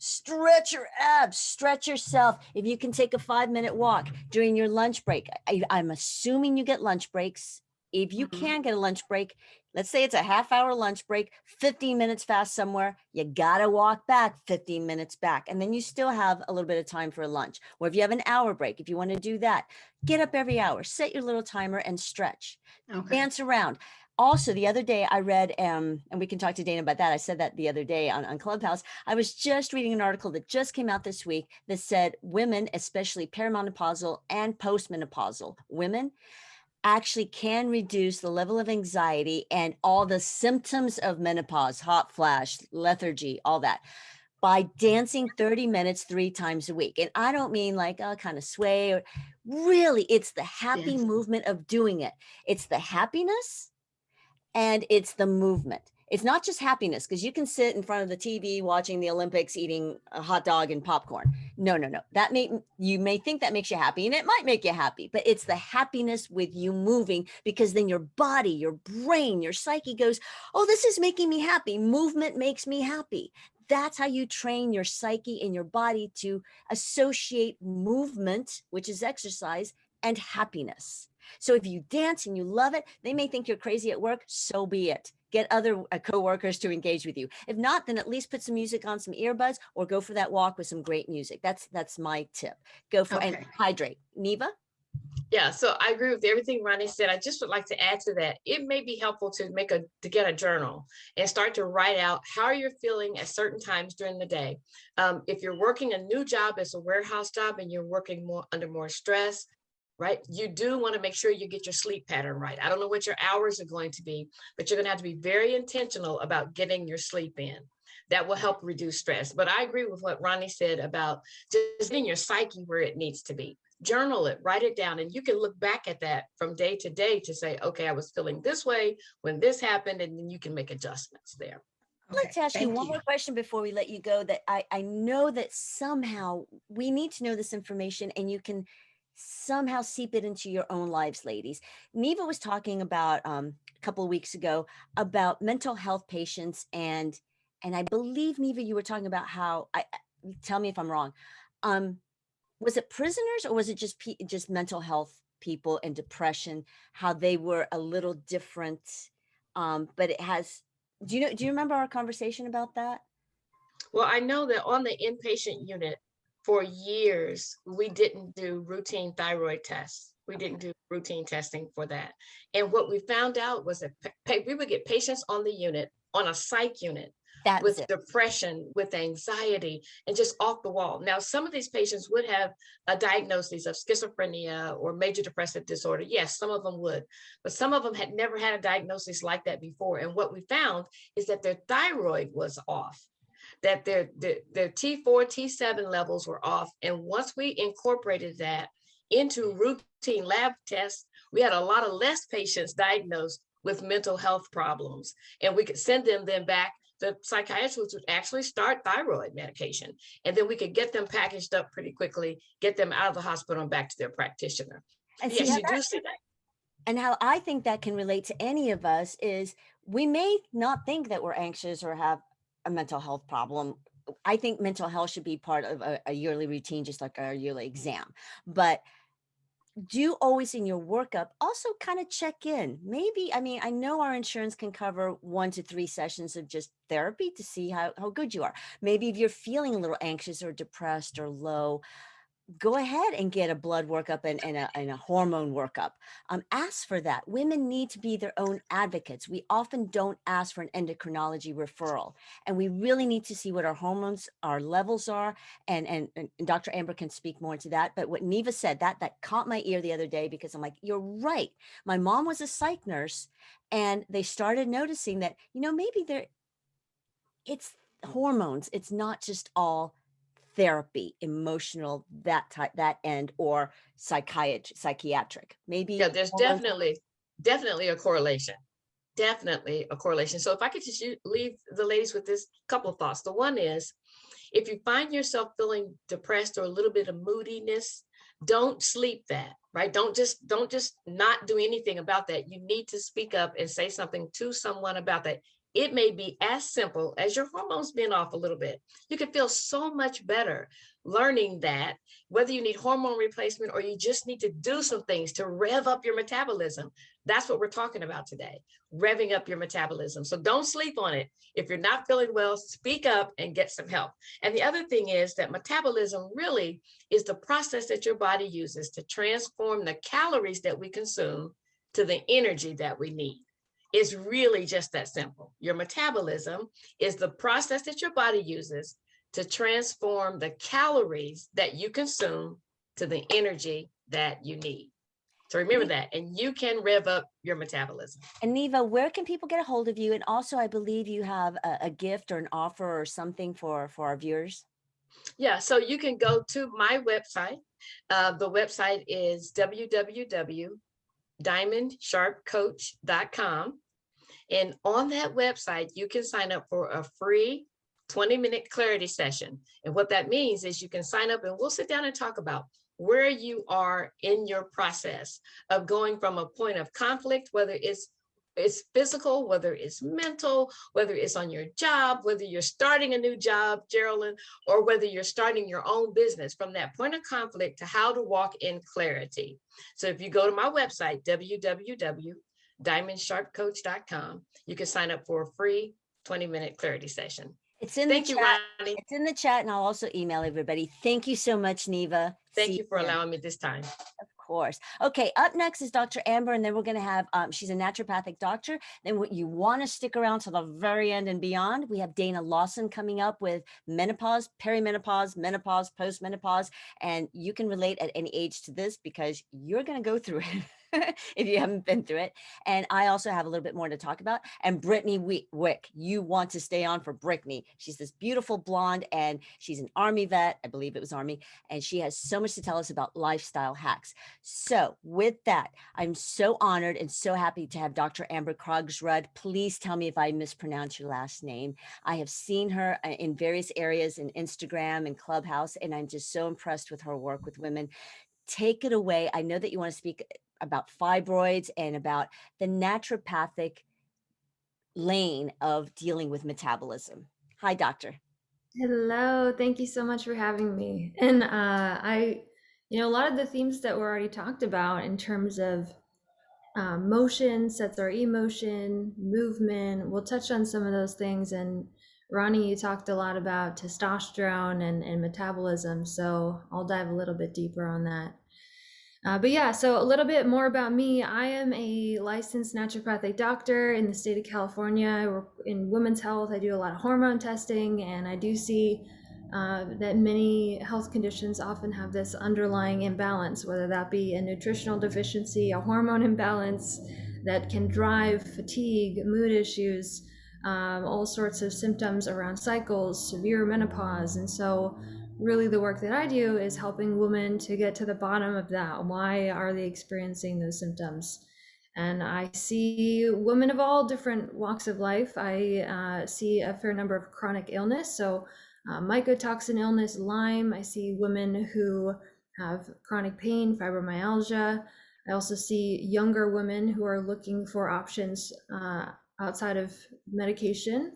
Stretch your abs, stretch yourself. If you can take a 5-minute walk during your lunch break, I'm assuming you get lunch breaks. If you can get a lunch break, let's say it's a half-hour lunch break, 15 minutes fast somewhere, you got to walk back 15 minutes back. And then you still have a little bit of time for a lunch. Or if you have an hour break, if you want to do that, get up every hour, set your little timer and stretch. Okay. Dance around. Also, the other day I read, and we can talk to Dana about that. I said that the other day on Clubhouse. I was just reading an article that just came out this week that said women, especially perimenopausal and postmenopausal women, actually can reduce the level of anxiety and all the symptoms of menopause, hot flash, lethargy, all that, by dancing 30 minutes 3 times a week. And I don't mean like, kind of sway. Or, really, it's the happy movement of doing it. It's the happiness. And it's the movement. It's not just happiness, because you can sit in front of the TV watching the Olympics, eating a hot dog and popcorn. No, no, no. You may think that makes you happy, and it might make you happy, but it's the happiness with you moving, because then your body, your brain, your psyche goes, oh, this is making me happy. Movement makes me happy. That's how you train your psyche and your body to associate movement, which is exercise, and happiness. So if you dance and you love it, they may think you're crazy at work. So be it. Get other coworkers to engage with you. If not, then at least put some music on, some earbuds, or go for that walk with some great music. That's my tip. Go for and hydrate. Neva? Yeah, so I agree with everything Ronnie said. I just would like to add to that. It may be helpful to get a journal and start to write out how you're feeling at certain times during the day. If you're working a new job as a warehouse job and you're working under more stress, right? You do want to make sure you get your sleep pattern right. I don't know what your hours are going to be, but you're going to have to be very intentional about getting your sleep in. That will help reduce stress. But I agree with what Ronnie said about just getting your psyche where it needs to be. Journal it, write it down, and you can look back at that from day to day to say, okay, I was feeling this way when this happened, and then you can make adjustments there. I'd like to ask you one more question before we let you go, that I know that somehow we need to know this information, and you can somehow seep it into your own lives, ladies. Neva was talking about a couple of weeks ago about mental health patients, and I believe, Neva, you were talking about how, tell me if I'm wrong, was it prisoners, or was it just mental health people and depression, how they were a little different? But it has, do you remember our conversation about that? Well, I know that on the inpatient unit for years, we didn't do routine thyroid tests. We didn't do routine testing for that. And what we found out was that we would get patients on the unit, on a psych unit, with depression, with anxiety, and just off the wall. Now, some of these patients would have a diagnosis of schizophrenia or major depressive disorder. Yes, some of them would, but some of them had never had a diagnosis like that before. And what we found is that their thyroid was off, that their T4, T7 levels were off. And once we incorporated that into routine lab tests, we had a lot of less patients diagnosed with mental health problems. And we could send them then back. The psychiatrist would actually start thyroid medication, and then we could get them packaged up pretty quickly, get them out of the hospital and back to their practitioner. And yes, you do see that. And how I think that can relate to any of us is, we may not think that we're anxious or have a mental health problem. I think mental health should be part of a yearly routine, just like our yearly exam. But do always in your workup also kind of check in. Maybe, I mean, I know our insurance can cover 1 to 3 sessions of just therapy to see how good you are. Maybe if you're feeling a little anxious or depressed or low, go ahead and get a blood workup and a hormone workup. Ask for that. Women need to be their own advocates. We often don't ask for an endocrinology referral, and we really need to see what our hormones, our levels are. And Dr. Amber can speak more into that. But what Neva said, that caught my ear the other day, because I'm like, you're right. My mom was a psych nurse, and they started noticing that, maybe it's hormones. It's not just all therapy, emotional, that end, or psychiatric. Maybe. Yeah, there's definitely a correlation. Definitely a correlation. So if I could just leave the ladies with this couple of thoughts. The one is, if you find yourself feeling depressed or a little bit of moodiness, don't sleep that, right? Don't just not do anything about that. You need to speak up and say something to someone about that. It may be as simple as your hormones being off a little bit. You can feel so much better learning that, whether you need hormone replacement or you just need to do some things to rev up your metabolism. That's what we're talking about today, revving up your metabolism. So don't sleep on it. If you're not feeling well, speak up and get some help. And the other thing is that metabolism really is the process that your body uses to transform the calories that we consume to the energy that we need. It's really just that simple. Your metabolism is the process that your body uses to transform the calories that you consume to the energy that you need. So remember that, and you can rev up your metabolism. And Neva, where can people get a hold of you? And also, I believe you have a gift or an offer or something for our viewers. Yeah, so you can go to my website. The website is www.diamondsharpcoach.com. And on that website, you can sign up for a free 20-minute clarity session. And what that means is you can sign up and we'll sit down and talk about where you are in your process of going from a point of conflict, whether it's physical, whether it's mental, whether it's on your job, whether you're starting a new job, Geraldine, or whether you're starting your own business, from that point of conflict to how to walk in clarity. So if you go to my website, www.diamondsharpcoach.com, you can sign up for a free 20-minute clarity session. It's in Thank the you, chat. Ronnie. It's in the chat, and I'll also email everybody. Thank you so much, Neva. Thank you for allowing me this time. Of course. Okay, up next is Dr. Amber, and then we're going to have, she's a naturopathic doctor. Then what you want to stick around to the very end and beyond, we have Dana Lawson coming up with menopause, perimenopause, menopause, postmenopause, and you can relate at any age to this because you're going to go through it. If you haven't been through it. And I also have a little bit more to talk about. And Brittany Wick, you want to stay on for Brittany. She's this beautiful blonde and she's an Army vet. I believe it was Army. And she has so much to tell us about lifestyle hacks. So with that, I'm so honored and so happy to have Dr. Amber Krogsrud. Please tell me if I mispronounce your last name. I have seen her in various areas in Instagram and Clubhouse, and I'm just so impressed with her work with women. Take it away. I know that you want to speak about fibroids and about the naturopathic lane of dealing with metabolism. Hi, doctor. Hello, thank you so much for having me. And a lot of the themes that were already talked about in terms of motion, sets our emotion, movement, we'll touch on some of those things. And Ronnie, you talked a lot about testosterone and metabolism, so I'll dive a little bit deeper on that. But yeah, so a little bit more about me. I am a licensed naturopathic doctor in the state of California. I work in women's health. I do a lot of hormone testing, and I do see that many health conditions often have this underlying imbalance, whether that be a nutritional deficiency, a hormone imbalance that can drive fatigue, mood issues, all sorts of symptoms around cycles, severe menopause. And so really the work that I do is helping women to get to the bottom of that. Why are they experiencing those symptoms? And I see women of all different walks of life. I see a fair number of chronic illness. So mycotoxin illness, Lyme. I see women who have chronic pain, fibromyalgia. I also see younger women who are looking for options outside of medication.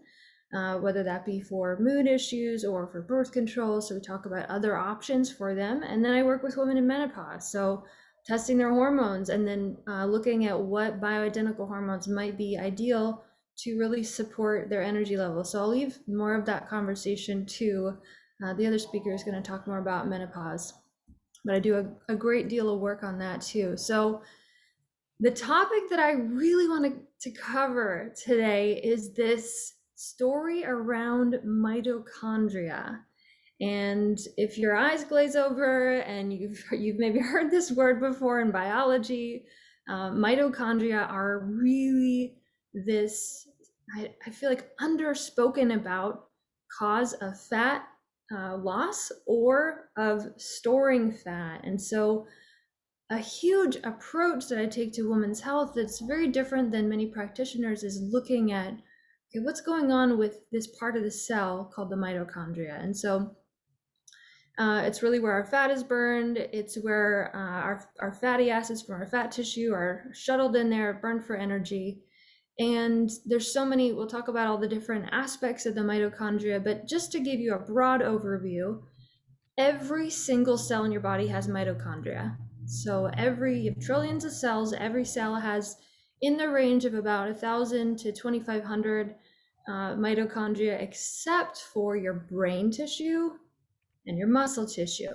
Whether that be for mood issues or for birth control. So we talk about other options for them. And then I work with women in menopause. So testing their hormones and then looking at what bioidentical hormones might be ideal to really support their energy level. So I'll leave more of that conversation to the other speaker is going to talk more about menopause. But I do a great deal of work on that too. So the topic that I really want to cover today is this story around mitochondria. And if your eyes glaze over and you've maybe heard this word before in biology, mitochondria are really this, I feel like, underspoken about cause of fat loss or of storing fat. And so a huge approach that I take to women's health that's very different than many practitioners is looking at, okay, what's going on with this part of the cell called the mitochondria. And so it's really where our fat is burned. It's where our fatty acids from our fat tissue are shuttled in there, burned for energy. And there's so many, we'll talk about all the different aspects of the mitochondria, but just to give you a broad overview, every single cell in your body has mitochondria. So you have trillions of cells, every cell has in the range of about 1,000 to 2,500 mitochondria, except for your brain tissue and your muscle tissue,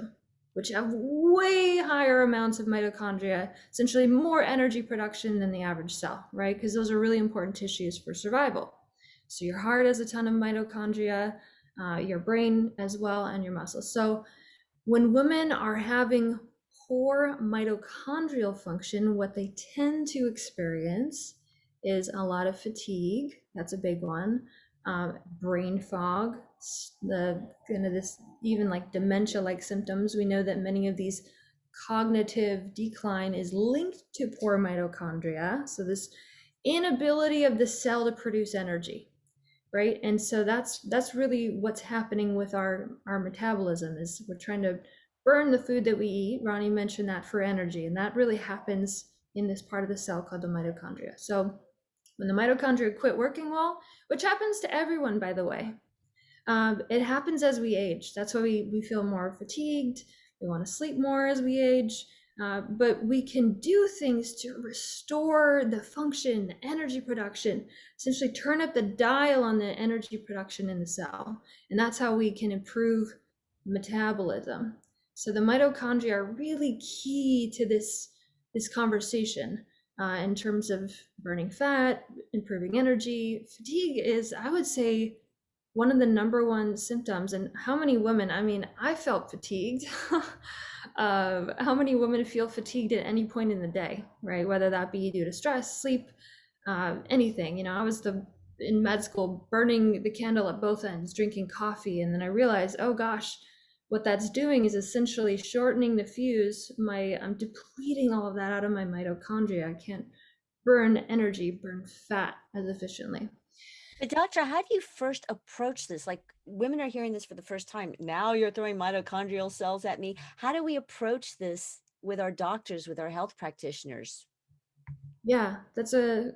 which have way higher amounts of mitochondria, essentially more energy production than the average cell, right? Because those are really important tissues for survival. So your heart has a ton of mitochondria, your brain as well, and your muscles. So when women are having poor mitochondrial function, what they tend to experience is a lot of fatigue. That's a big one. Brain fog, this even like dementia-like symptoms. We know that many of these cognitive decline is linked to poor mitochondria. So this inability of the cell to produce energy, right? And so that's really what's happening with our metabolism, is we're trying to burn the food that we eat. Ronnie mentioned that, for energy, and that really happens in this part of the cell called the mitochondria. So when the mitochondria quit working well, which happens to everyone, by the way, it happens as we age. That's why we feel more fatigued. We want to sleep more as we age. But we can do things to restore the function, the energy production, essentially turn up the dial on the energy production in the cell. And that's how we can improve metabolism. So the mitochondria are really key to this conversation in terms of burning fat, improving energy. Fatigue is, I would say, one of the number one symptoms. And how many women, I mean, I felt fatigued. How many women feel fatigued at any point in the day, right? Whether that be due to stress, sleep, anything. You know, I was in med school burning the candle at both ends, drinking coffee. And then I realized, oh gosh, what that's doing is essentially shortening the fuse. I'm depleting all of that out of my mitochondria. I can't burn energy, burn fat as efficiently. But doctor, how do you first approach this? Like, women are hearing this for the first time. Now you're throwing mitochondrial cells at me. How do we approach this with our doctors, with our health practitioners? Yeah, that's a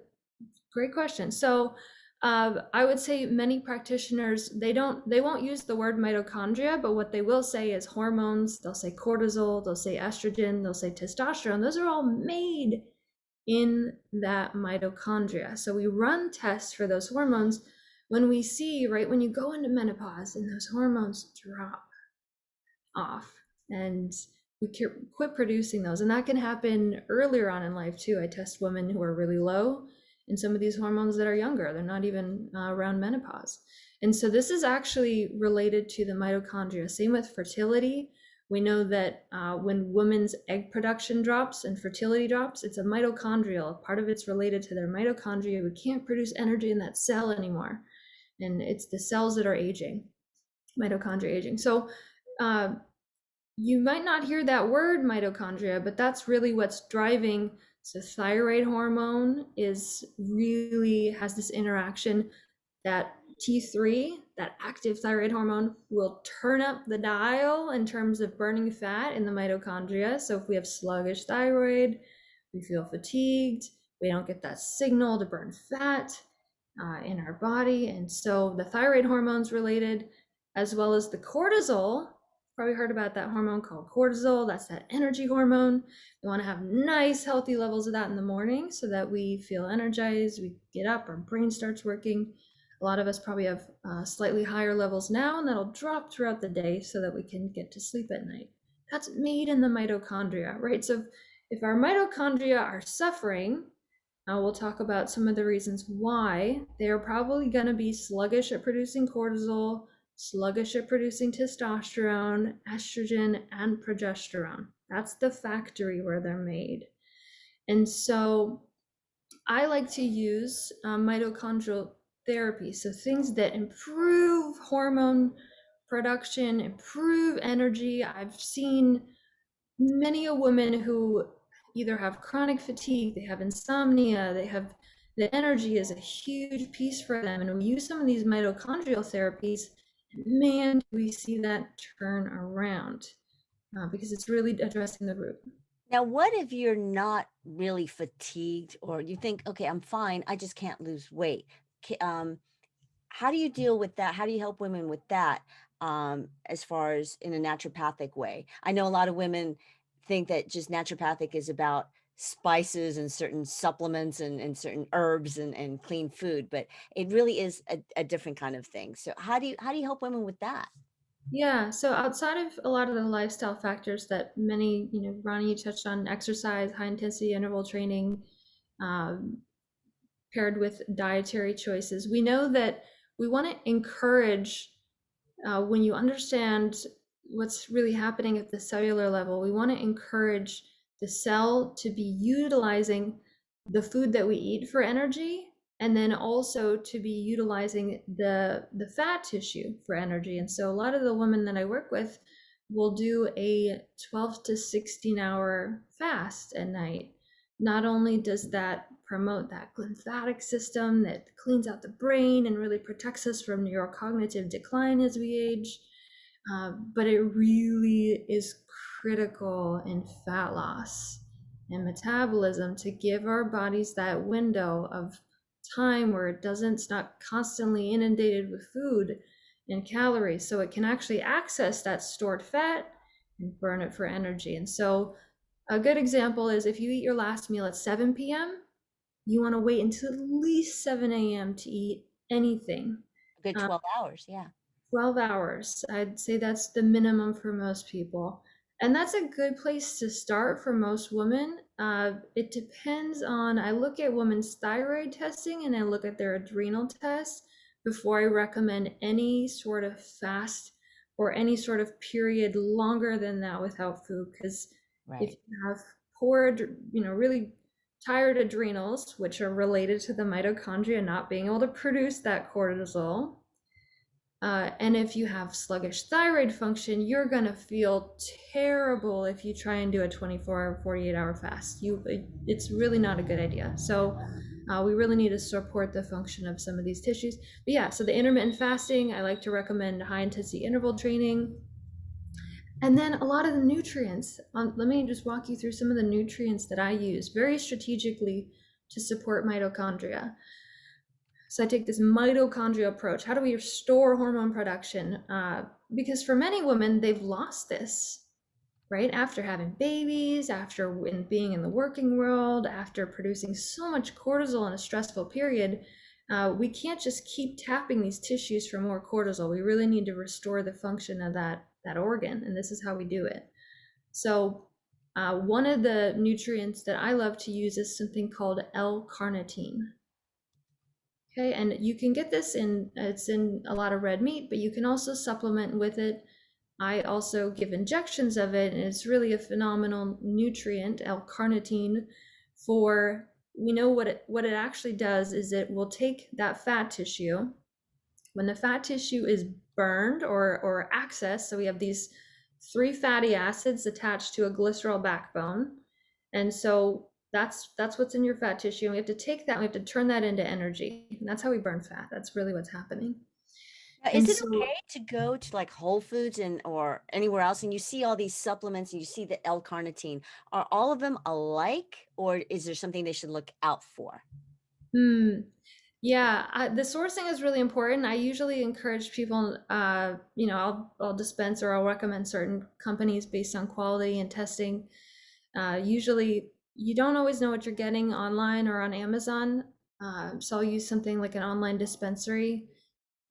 great question. So I would say many practitioners, they won't use the word mitochondria, but what they will say is hormones. They'll say cortisol, they'll say estrogen, they'll say testosterone. Those are all made in that mitochondria. So we run tests for those hormones when we see, right, when you go into menopause and those hormones drop off and we quit producing those. And that can happen earlier on in life too. I test women who are really low in some of these hormones that are younger. They're not even around menopause. And so this is actually related to the mitochondria. Same with fertility. We know that when women's egg production drops and fertility drops, it's a mitochondrial. Part of it's related to their mitochondria. We can't produce energy in that cell anymore. And it's the cells that are aging, mitochondria aging. So you might not hear that word mitochondria, but that's really what's driving. So thyroid hormone has this interaction that T3, that active thyroid hormone, will turn up the dial in terms of burning fat in the mitochondria. So if we have sluggish thyroid, we feel fatigued, we don't get that signal to burn fat in our body. And so the thyroid hormone's related, as well as the cortisol. Probably heard about that hormone called cortisol. That's that energy hormone. We want to have nice, healthy levels of that in the morning so that we feel energized. We get up, our brain starts working. A lot of us probably have slightly higher levels now, and that'll drop throughout the day so that we can get to sleep at night. That's made in the mitochondria, right? So if our mitochondria are suffering, we'll talk about some of the reasons why. They are probably going to be sluggish at producing cortisol, sluggish at producing testosterone, estrogen, and progesterone. That's the factory where they're made. And so I like to use mitochondrial therapy. So things that improve hormone production, improve energy. I've seen many a woman who either have chronic fatigue, they have insomnia, the energy is a huge piece for them. And we use some of these mitochondrial therapies, man, do we see that turn around because it's really addressing the root. Now, what if you're not really fatigued, or you think, okay, I'm fine, I just can't lose weight? How do you deal with that? How do you help women with that as far as in a naturopathic way? I know a lot of women think that just naturopathic is about spices and certain supplements and certain herbs and clean food, but it really is a different kind of thing. So how do you help women with that? Yeah, so outside of a lot of the lifestyle factors that many, Ronnie, you touched on, exercise, high intensity interval training, paired with dietary choices, we know that we want to encourage, when you understand what's really happening at the cellular level, we want to encourage the cell to be utilizing the food that we eat for energy, and then also to be utilizing the fat tissue for energy. And so a lot of the women that I work with will do a 12 to 16 hour fast at night, not only does that promote that lymphatic system that cleans out the brain and really protects us from neurocognitive decline as we age, but it really is critical in fat loss and metabolism to give our bodies that window of time where it's not constantly inundated with food and calories, so it can actually access that stored fat and burn it for energy. And so a good example is if you eat your last meal at 7 p.m., you want to wait until at least 7 a.m. to eat anything. A good 12 hours. Yeah. 12 hours. I'd say that's the minimum for most people. And that's a good place to start for most women. It depends on, I look at women's thyroid testing and I look at their adrenal tests before I recommend any sort of fast or any sort of period longer than that without food. Because if you have poor, really tired adrenals, which are related to the mitochondria not being able to produce that cortisol, and if you have sluggish thyroid function, you're going to feel terrible if you try and do a 24 or 48-hour fast. It's really not a good idea. So we really need to support the function of some of these tissues. But yeah, so the intermittent fasting, I like to recommend high intensity interval training. And then a lot of the nutrients. Let me just walk you through some of the nutrients that I use very strategically to support mitochondria. So I take this mitochondrial approach. How do we restore hormone production? Because for many women, they've lost this, right? After having babies, after being in the working world, after producing so much cortisol in a stressful period, we can't just keep tapping these tissues for more cortisol. We really need to restore the function of that organ, and this is how we do it. So one of the nutrients that I love to use is something called L-carnitine. Okay, and you can get this it's in a lot of red meat, but you can also supplement with it. I also give injections of it, and it's really a phenomenal nutrient, L-carnitine, we know what it actually does is it will take that fat tissue. When the fat tissue is burned or accessed, so we have these 3 fatty acids attached to a glycerol backbone, and so that's what's in your fat tissue, and we have to take that, we have to turn that into energy, and that's how we burn fat. That's really what's happening. Now, is it okay to go to like Whole Foods or anywhere else and you see all these supplements and you see the L-carnitine? Are all of them alike, or is there something they should look out for? Yeah, the sourcing is really important. I usually encourage people, I'll dispense or I'll recommend certain companies based on quality and testing. Usually you don't always know what you're getting online or on Amazon. So I'll use something like an online dispensary.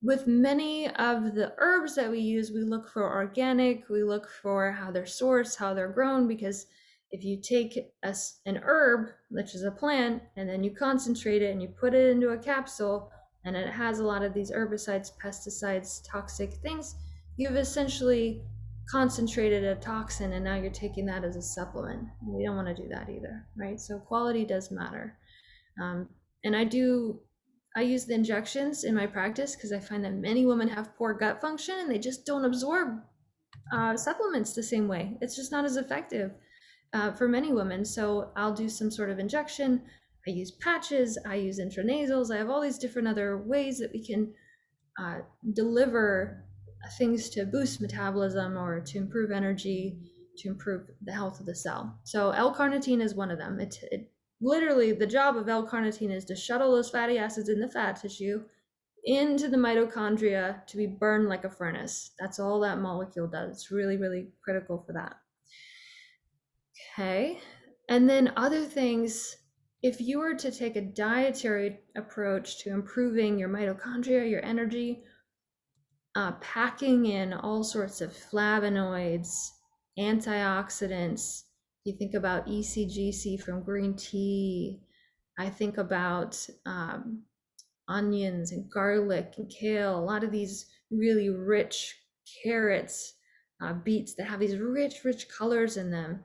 With many of the herbs that we use, we look for organic, we look for how they're sourced, how they're grown, because if you take an herb, which is a plant, and then you concentrate it and you put it into a capsule, and it has a lot of these herbicides, pesticides, toxic things, you've essentially concentrated a toxin, and now you're taking that as a supplement. We don't want to do that either, right? So quality does matter. And I use the injections in my practice because I find that many women have poor gut function and they just don't absorb supplements the same way. It's just not as effective for many women. So I'll do some sort of injection. I use patches, I use intranasals. I have all these different other ways that we can deliver things to boost metabolism or to improve energy, to improve the health of the cell. So L-carnitine is one of them. It literally, the job of L-carnitine is to shuttle those fatty acids in the fat tissue into the mitochondria to be burned like a furnace. That's all that molecule does. It's really, really critical for that. Okay, and then other things, if you were to take a dietary approach to improving your mitochondria, your energy, packing in all sorts of flavonoids, antioxidants. You think about ECGC from green tea. I think about onions and garlic and kale, a lot of these really rich carrots, beets that have these rich colors in them.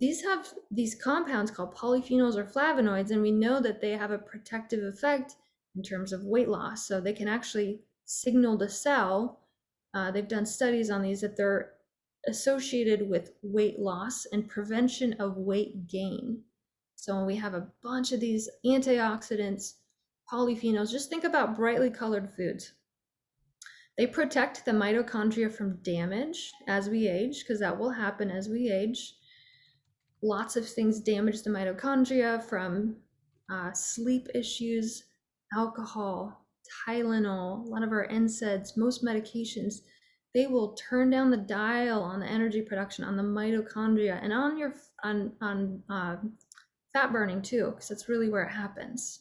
These have these compounds called polyphenols or flavonoids, and we know that they have a protective effect in terms of weight loss. So they can actually signal the cell. They've done studies on these that they're associated with weight loss and prevention of weight gain. So when we have a bunch of these antioxidants, polyphenols, just think about brightly colored foods. They protect the mitochondria from damage as we age, because that will happen as we age. Lots of things damage the mitochondria, from sleep issues, alcohol, Tylenol, a lot of our NSAIDs, most medications. They will turn down the dial on the energy production, on the mitochondria, and on your fat burning too, because that's really where it happens.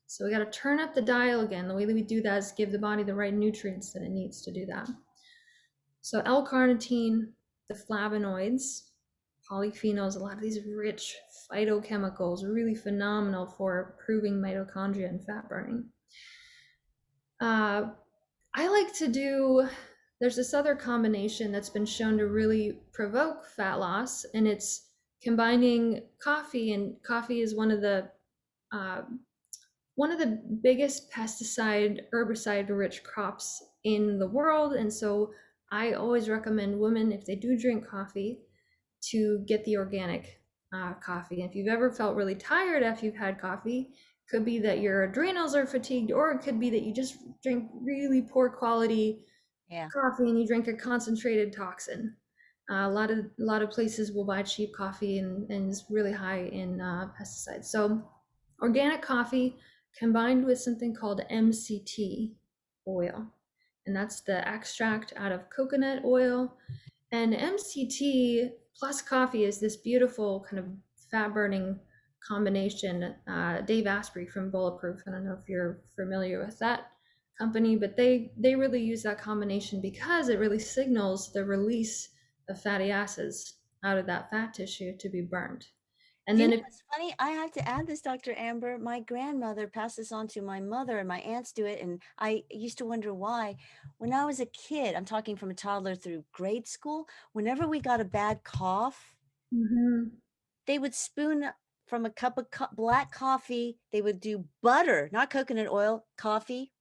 So we got to turn up the dial again. The way that we do that is give the body the right nutrients that it needs to do that. So L-carnitine, the flavonoids, polyphenols, a lot of these rich phytochemicals, really phenomenal for improving mitochondria and fat burning. I like to do, there's this other combination that's been shown to really provoke fat loss, and it's combining coffee, and coffee is one of the biggest pesticide, herbicide rich crops in the world. And so I always recommend women, if they do drink coffee, to get the organic coffee. And if you've ever felt really tired after you've had coffee, could be that your adrenals are fatigued, or it could be that you just drink really poor quality coffee and you drink a concentrated toxin. A lot of places will buy cheap coffee and it's really high in pesticides. So organic coffee combined with something called MCT oil, and that's the extract out of coconut oil. And MCT plus coffee is this beautiful kind of fat burning combination. Dave Asprey from Bulletproof, I don't know if you're familiar with that company, but they really use that combination because it really signals the release of fatty acids out of that fat tissue to be burned. And then it's funny, I have to add this, Dr. Amber. My grandmother passed this on to my mother, and my aunts do it. And I used to wonder why. When I was a kid, I'm talking from a toddler through grade school, whenever we got a bad cough, they would spoon from a cup of black coffee. They would do butter, not coconut oil, coffee,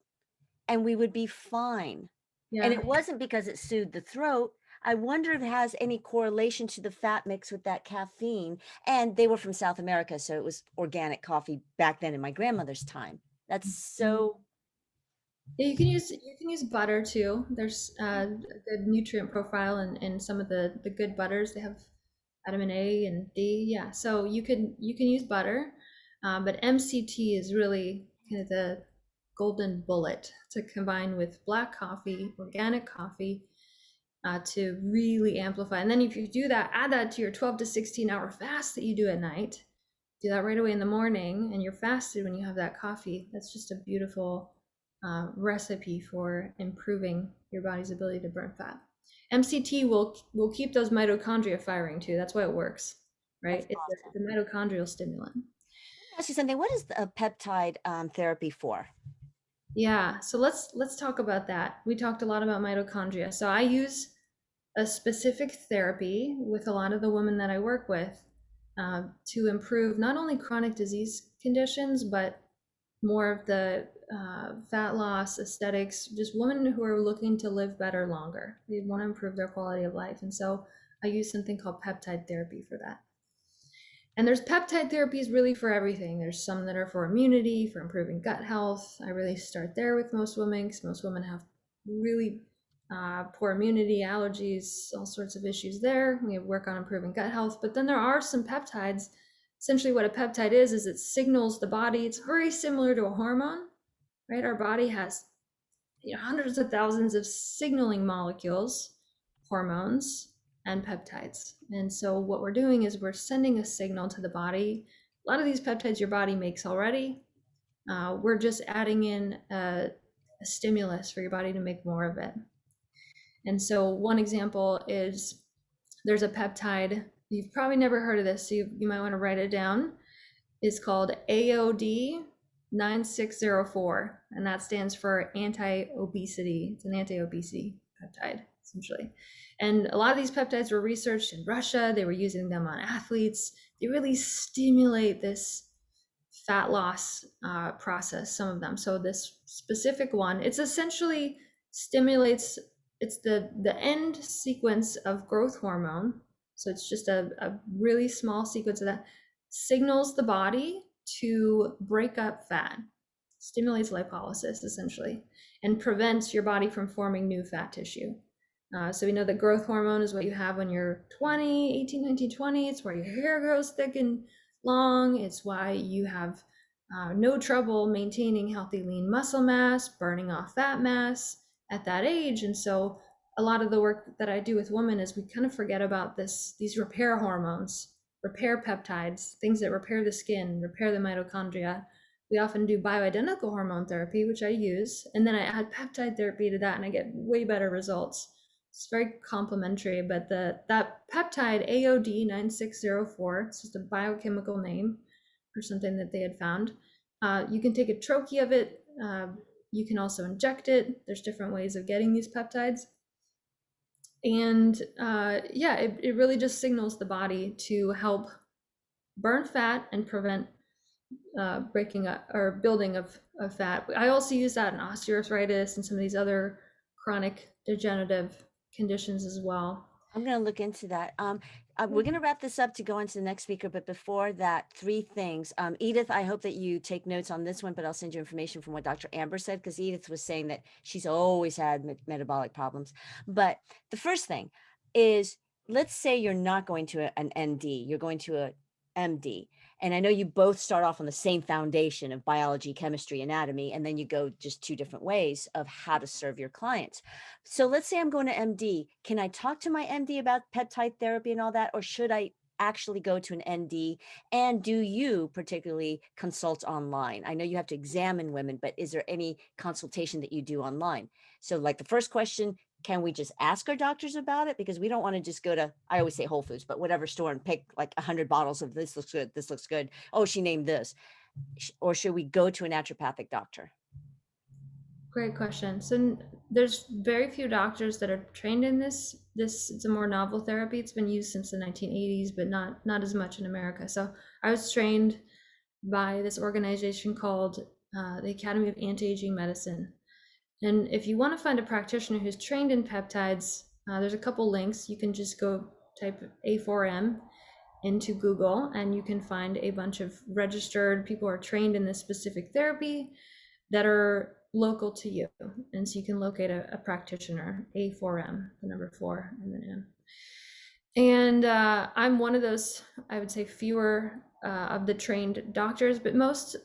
and we would be fine. And it wasn't because it soothed the throat. I wonder if it has any correlation to the fat mix with that caffeine. And they were from South America, so it was organic coffee back then in my grandmother's time. That's so. Yeah, you can use butter too. There's a good nutrient profile in some of the good butters. They have vitamin A and D. Yeah, so you can use butter, but MCT is really kind of the golden bullet to combine with black coffee, organic coffee, to really amplify. And then if you do that, add that to your 12 to 16 hour fast that you do at night. Do that right away in the morning, and you're fasted when you have that coffee. That's just a beautiful recipe for improving your body's ability to burn fat. MCT will keep those mitochondria firing too. That's why it works, right? It's a mitochondrial stimulant. Let me ask you something. What is a peptide therapy for? Yeah, so let's talk about that. We talked a lot about mitochondria. So I use a specific therapy with a lot of the women that I work with to improve not only chronic disease conditions, but more of the fat loss, aesthetics, just women who are looking to live better longer. They want to improve their quality of life. And so I use something called peptide therapy for that. And there's peptide therapies really for everything. There's some that are for immunity, for improving gut health. I really start there with most women because most women have really poor immunity, allergies, all sorts of issues there. We work on improving gut health. But then there are some peptides. Essentially what a peptide is it signals the body. It's very similar to a hormone, right? Our body has hundreds of thousands of signaling molecules, hormones, and peptides. And so what we're doing is we're sending a signal to the body. A lot of these peptides your body makes already. We're just adding in a stimulus for your body to make more of it. And so one example is there's a peptide, you've probably never heard of this, so you might want to write it down. It's called AOD 9604, and that stands for anti-obesity. It's an anti-obesity peptide, essentially. And a lot of these peptides were researched in Russia. They were using them on athletes. They really stimulate this fat loss process, some of them. So this specific one, it's essentially stimulates, it's the end sequence of growth hormone. So it's just a really small sequence of that signals the body to break up fat, stimulates lipolysis essentially, and prevents your body from forming new fat tissue. So we know that growth hormone is what you have when you're 20, 18, 19, 20. It's where your hair grows thick and long. It's why you have no trouble maintaining healthy lean muscle mass, burning off fat mass at that age. And so a lot of the work that I do with women is we kind of forget about these repair hormones, repair peptides, things that repair the skin, repair the mitochondria. We often do bioidentical hormone therapy, which I use, and then I add peptide therapy to that and I get way better results. It's very complementary, but that peptide AOD 9604, it's just a biochemical name or something that they had found. You can take a troche of it. You can also inject it. There's different ways of getting these peptides. And yeah, it really just signals the body to help burn fat and prevent breaking up or building of fat. I also use that in osteoarthritis and some of these other chronic degenerative conditions as well. I'm going to look into that. We're going to wrap this up to go into the next speaker, but before that, 3 things. Edith, I hope that you take notes on this one, but I'll send you information from what Dr. Amber said, because Edith was saying that she's always had metabolic problems. But the first thing is, let's say you're not going to an ND, you're going to a MD. And I know you both start off on the same foundation of biology, chemistry, anatomy, and then you go just 2 different ways of how to serve your clients. So let's say I'm going to MD. Can I talk to my MD about peptide therapy and all that? Or should I actually go to an ND? And do you particularly consult online? I know you have to examine women, but is there any consultation that you do online? So like the first question, can we just ask our doctors about it? Because we don't want to just go to, I always say Whole Foods, but whatever store and pick like 100 bottles of this looks good, this looks good. Oh, she named this. Or should we go to a naturopathic doctor? Great question. So there's very few doctors that are trained in this. It's a more novel therapy. It's been used since the 1980s, but not as much in America. So I was trained by this organization called the Academy of Anti-Aging Medicine. And if you want to find a practitioner who's trained in peptides, there's a couple links. You can just go type A4M into Google and you can find a bunch of registered people who are trained in this specific therapy that are local to you. And so you can locate a practitioner, A4M, the number 4 and then M. And I'm one of those, I would say, fewer of the trained doctors, but most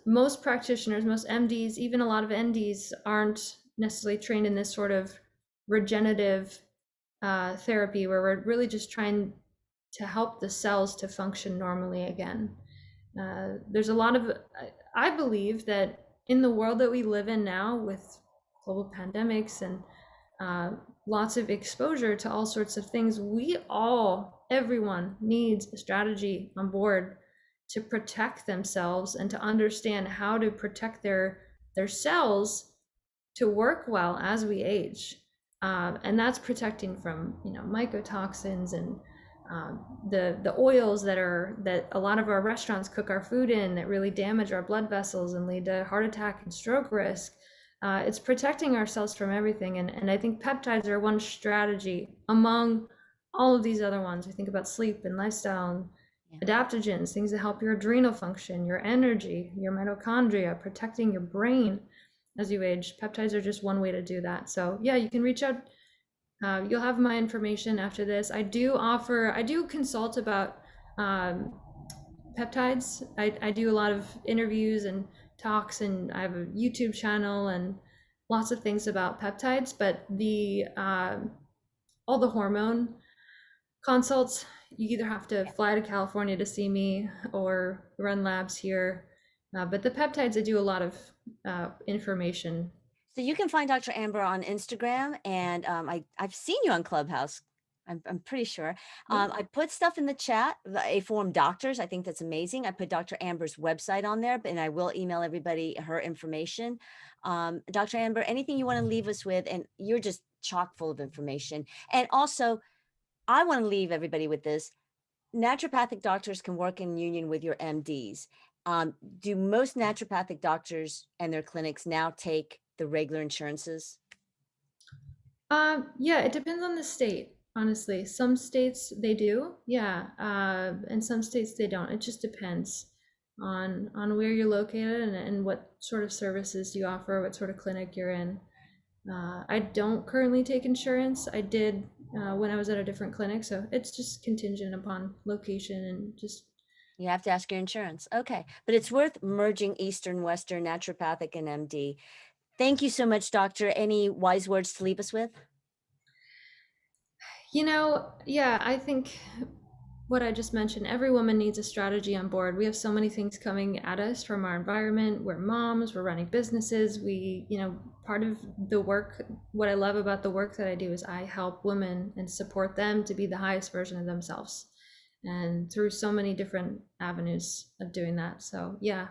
practitioners, most MDs, even a lot of NDs aren't necessarily trained in this sort of regenerative therapy where we're really just trying to help the cells to function normally again. There's a lot of, I believe that in the world that we live in now with global pandemics and lots of exposure to all sorts of things, everyone needs a strategy on board to protect themselves and to understand how to protect their cells to work well as we age. And that's protecting from, mycotoxins and the oils that a lot of our restaurants cook our food in that really damage our blood vessels and lead to heart attack and stroke risk. It's protecting ourselves from everything. And I think peptides are one strategy among all of these other ones. We think about sleep and lifestyle and adaptogens, things that help your adrenal function, your energy, your mitochondria, protecting your brain as you age. Peptides are just one way to do that. So yeah, you can reach out. You'll have my information after this. I do consult about peptides. I do a lot of interviews and talks, and I have a YouTube channel and lots of things about peptides, but all the hormone consults, you either have to fly to California to see me or run labs here. But the peptides, I do a lot of information. So you can find Dr. Amber on Instagram, and I've seen you on Clubhouse. I'm pretty sure. I put stuff in the chat, a form doctors. I think that's amazing. I put Dr. Amber's website on there, and I will email everybody her information. Dr. Amber, anything you want to leave us with? And you're just chock full of information. And also, I want to leave everybody with this. Naturopathic doctors can work in union with your MDs. Do most naturopathic doctors and their clinics now take the regular insurances? Yeah, it depends on the state. honestly. Some states they do, yeah, and some states they don't. It just depends on where you're located and what sort of services you offer, what sort of clinic you're in. I don't currently take insurance. I did when I was at a different clinic, so it's just contingent upon location and just. You have to ask your insurance. Okay. But it's worth merging Eastern, Western, naturopathic, and MD. Thank you so much, doctor. Any wise words to leave us with? Yeah, I think what I just mentioned, every woman needs a strategy on board. We have so many things coming at us from our environment. We're moms, we're running businesses. Part of the work, what I love about the work that I do is I help women and support them to be the highest version of themselves. And through so many different avenues of doing that. So yeah,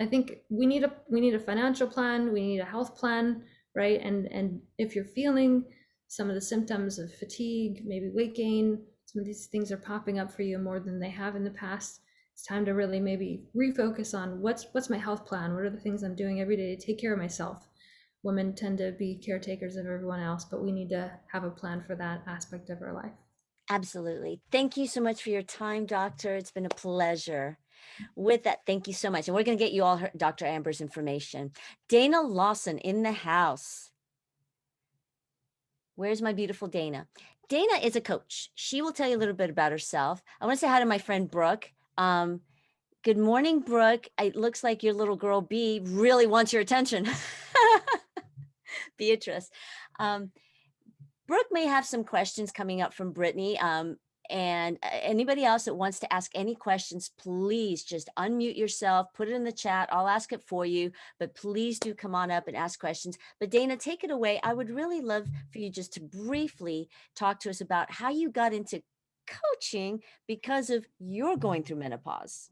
I think we need a financial plan, we need a health plan, right? And if you're feeling some of the symptoms of fatigue, maybe weight gain, some of these things are popping up for you more than they have in the past, it's time to really maybe refocus on what's my health plan? What are the things I'm doing every day to take care of myself? Women tend to be caretakers of everyone else, but we need to have a plan for that aspect of our life. Absolutely. Thank you so much for your time, doctor. It's been a pleasure. With that, thank you so much. And we're going to get you all Dr. Amber's information. Dana Lawson in the house. Where's my beautiful Dana? Dana is a coach. She will tell you a little bit about herself. I want to say hi to my friend Brooke. Good morning, Brooke. It looks like your little girl B really wants your attention. Beatrice. Brooke may have some questions coming up from Brittany. And anybody else that wants to ask any questions, please just unmute yourself, put it in the chat. I'll ask it for you, but please do come on up and ask questions. But Dana, take it away. I would really love for you just to briefly talk to us about how you got into coaching because of your going through menopause.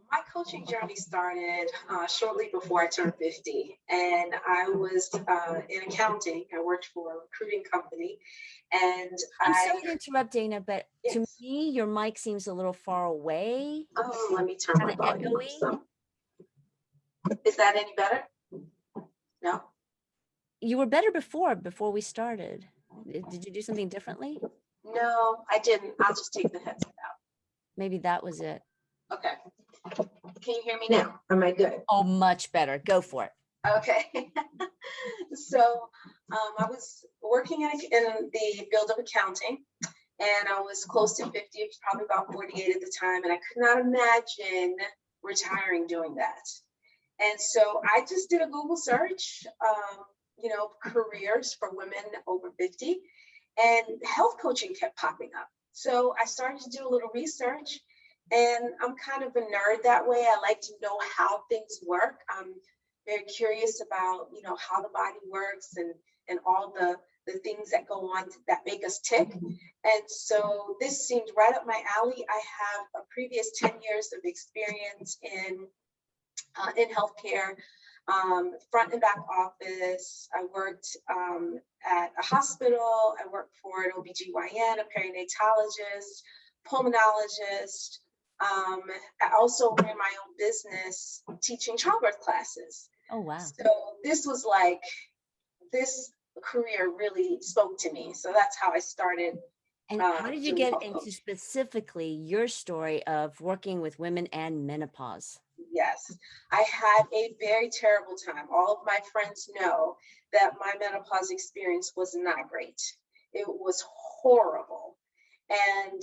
My coaching journey started shortly before I turned 50, and I was in accounting. I worked for a recruiting company, and I'm sorry to interrupt, Dana, but yes. to me, your mic seems a little far away. Oh, let me turn my volume up some. Is that any better? No? You were better before we started. Did you do something differently? No, I didn't. I'll just take the headset out. Maybe that was it. Okay. Can you hear me now? Am I good? Oh, much better. Go for it. Okay. So I was working in the field of accounting, and I was close to 50, probably about 48 at the time, and I could not imagine retiring doing that. And so I just did a Google search, careers for women over 50, and health coaching kept popping up. So I started to do a little research, and I'm kind of a nerd that way. I like to know how things work. I'm very curious about, how the body works and all the things that go on that make us tick. And so this seemed right up my alley. I have a previous 10 years of experience in healthcare, front and back office. I worked at a hospital. I worked for an OBGYN, a perinatalogist, pulmonologist. I also ran my own business teaching childbirth classes. Oh, wow. So this career really spoke to me. So that's how I started. And how did you get into specifically your story of working with women and menopause? Yes, I had a very terrible time. All of my friends know that my menopause experience was not great. It was horrible. And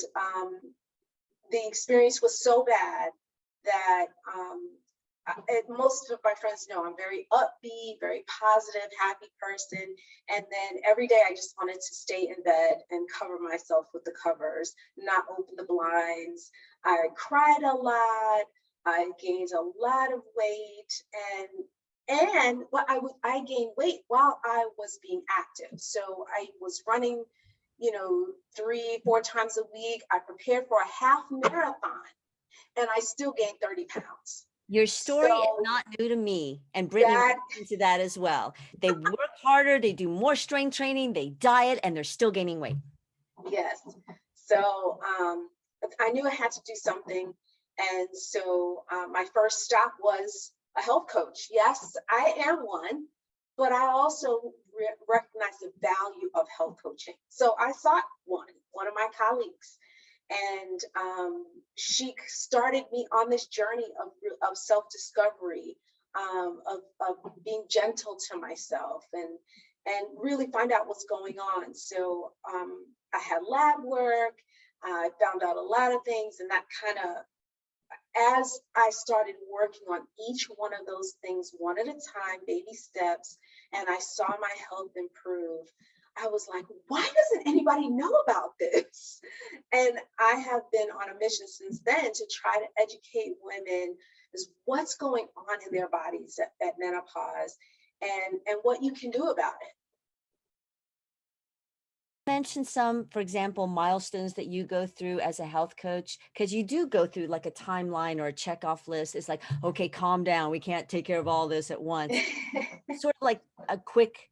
the experience was so bad that most of my friends know I'm very upbeat, very positive, happy person. And then every day I just wanted to stay in bed and cover myself with the covers, not open the blinds. I cried a lot. I gained a lot of weight, and I gained weight while I was being active. So I was running, 3-4 times a week. I prepared for a half marathon, and I still gained 30 pounds. Your story is not new to me, and Brittany into that as well. They work harder, they do more strength training, they diet, and they're still gaining weight. Yes. So I knew I had to do something. And so my first stop was a health coach. Yes, I am one, but I also recognized the value of health coaching. So I sought one of my colleagues, and she started me on this journey of self-discovery, of being gentle to myself, and really find out what's going on. So I had lab work. I found out a lot of things, and that kind of, as I started working on each one of those things one at a time, baby steps, and I saw my health improve, I was like, why doesn't anybody know about this? And I have been on a mission since then to try to educate women as what's going on in their bodies at menopause, and what you can do about it. Mention some, for example, milestones that you go through as a health coach, because you do go through like a timeline or a checkoff list. It's like, okay, calm down. We can't take care of all this at once. Sort of like a quick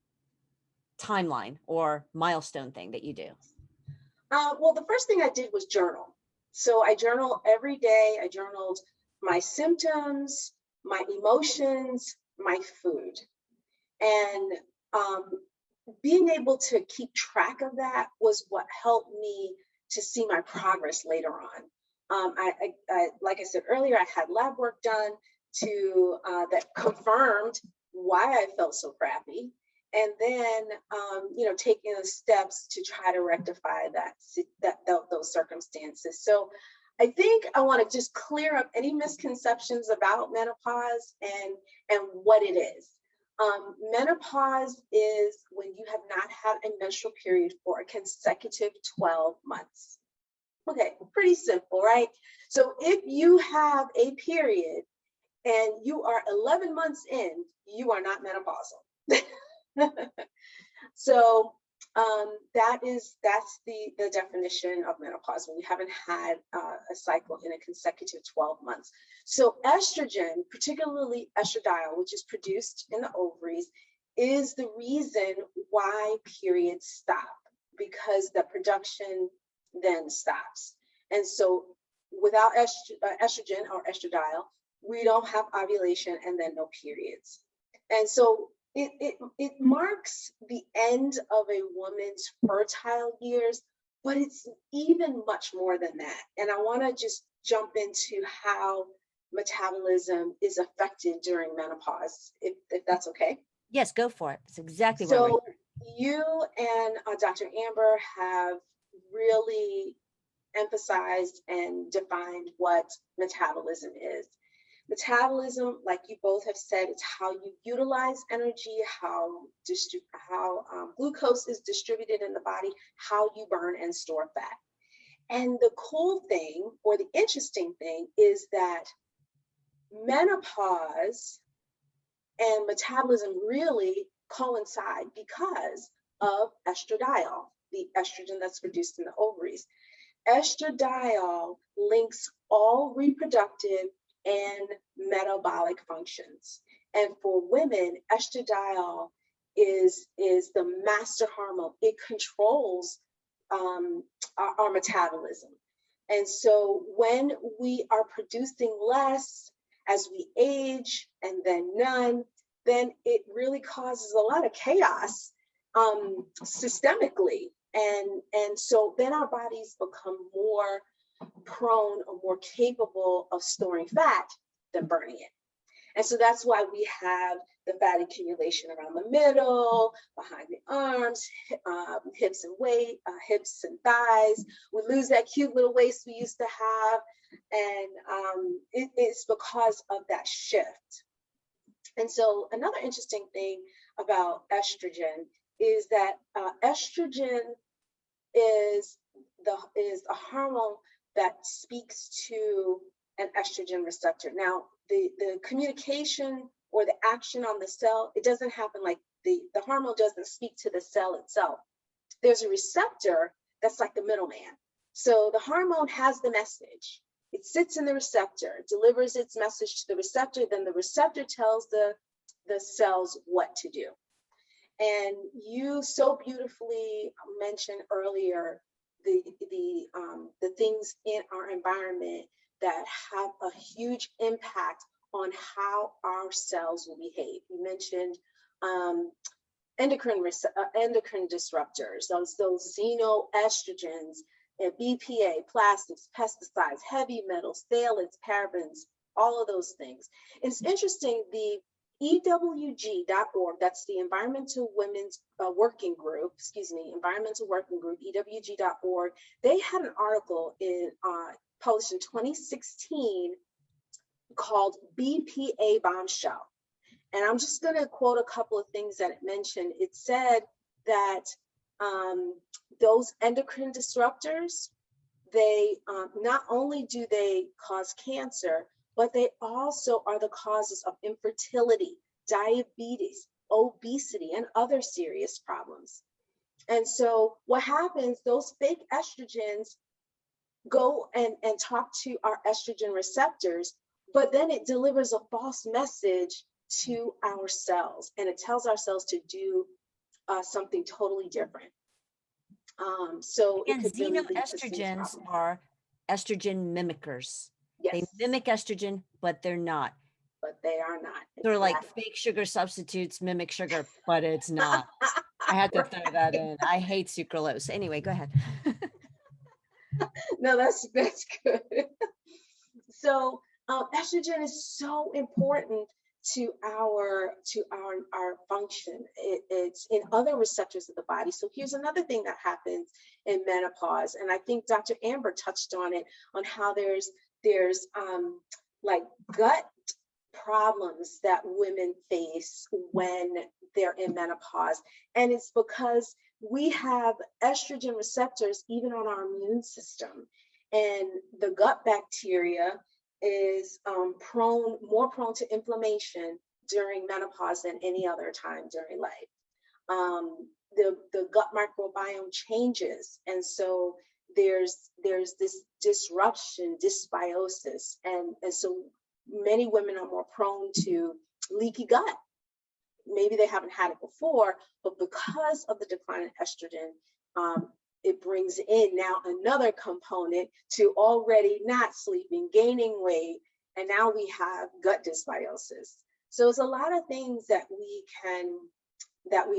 timeline or milestone thing that you do. Well, the first thing I did was journal. So I journal every day. I journaled my symptoms, my emotions, my food. And being able to keep track of that was what helped me to see my progress later on. I like I said earlier, I had lab work done that confirmed why I felt so crappy, and then taking the steps to try to rectify those circumstances. So I think I want to just clear up any misconceptions about menopause and what it is. Menopause is when you have not had a menstrual period for a consecutive 12 months. Okay, pretty simple, right? So if you have a period and you are 11 months in, you are not menopausal. So that's the definition of menopause, when you haven't had a cycle in a consecutive 12 months. So estrogen, particularly estradiol, which is produced in the ovaries, is the reason why periods stop, because the production then stops. And so without estrogen or estradiol, we don't have ovulation and then no periods. And so it marks the end of a woman's fertile years, but it's even much more than that. And I want to just jump into how metabolism is affected during menopause, if that's okay. Yes, go for it. It's exactly what So you and Dr. Amber have really emphasized and defined what metabolism is. Metabolism, like you both have said, it's how you utilize energy, how glucose is distributed in the body, how you burn and store fat. And the cool thing, or the interesting thing, is that menopause and metabolism really coincide because of estradiol, the estrogen that's produced in the ovaries. Estradiol links all reproductive and metabolic functions. And for women, estradiol is the master hormone. It controls our metabolism. And so when we are producing less as we age and then none, then it really causes a lot of chaos systemically. And so then our bodies become more prone or more capable of storing fat than burning it. And so that's why we have the fat accumulation around the middle, behind the arms, hips and thighs. We lose that cute little waist we used to have. And it's because of that shift. And so another interesting thing about estrogen is that estrogen is a hormone that speaks to an estrogen receptor. Now, the communication or the action on the cell, it doesn't happen like the hormone doesn't speak to the cell itself. There's a receptor that's like the middleman. So the hormone has the message. It sits in the receptor, delivers its message to the receptor, then the receptor tells the cells what to do. And you so beautifully mentioned earlier the things in our environment that have a huge impact on how our cells will behave. You mentioned endocrine disruptors, those xenoestrogens, and BPA, plastics, pesticides, heavy metals, phthalates, parabens, all of those things. It's interesting, the EWG.org, that's the Environmental Women's Working Group, Environmental Working Group, EWG.org, they had an article published in 2016 called BPA Bombshell. And I'm just going to quote a couple of things that it mentioned. It said that those endocrine disruptors, they not only do they cause cancer, but they also are the causes of infertility, diabetes, obesity, and other serious problems. And so what happens, those fake estrogens go and talk to our estrogen receptors, but then it delivers a false message to our cells, and it tells our cells to do something totally different. So And it could really lead to serious xenoestrogens problems. are estrogen mimickers. They Yes, mimic estrogen, but they're not. but they are not. They're like Exactly. fake sugar substitutes mimic sugar, but it's not. I had to throw that in. I hate sucralose. Anyway, go ahead. No, that's good. So estrogen is so important to our function. It's in other receptors of the body. So here's another thing that happens in menopause, and I think Dr. Amber touched on it, on how there's like gut problems that women face when they're in menopause, and it's because we have estrogen receptors even on our immune system, and the gut bacteria is more prone to inflammation during menopause than any other time during life. The gut microbiome changes, and so there's this disruption, dysbiosis, and so many women are more prone to leaky gut. Maybe they haven't had it before, but because of the decline in estrogen, it brings in now another component to already not sleeping, gaining weight, and now we have gut dysbiosis. So it's a lot of things that we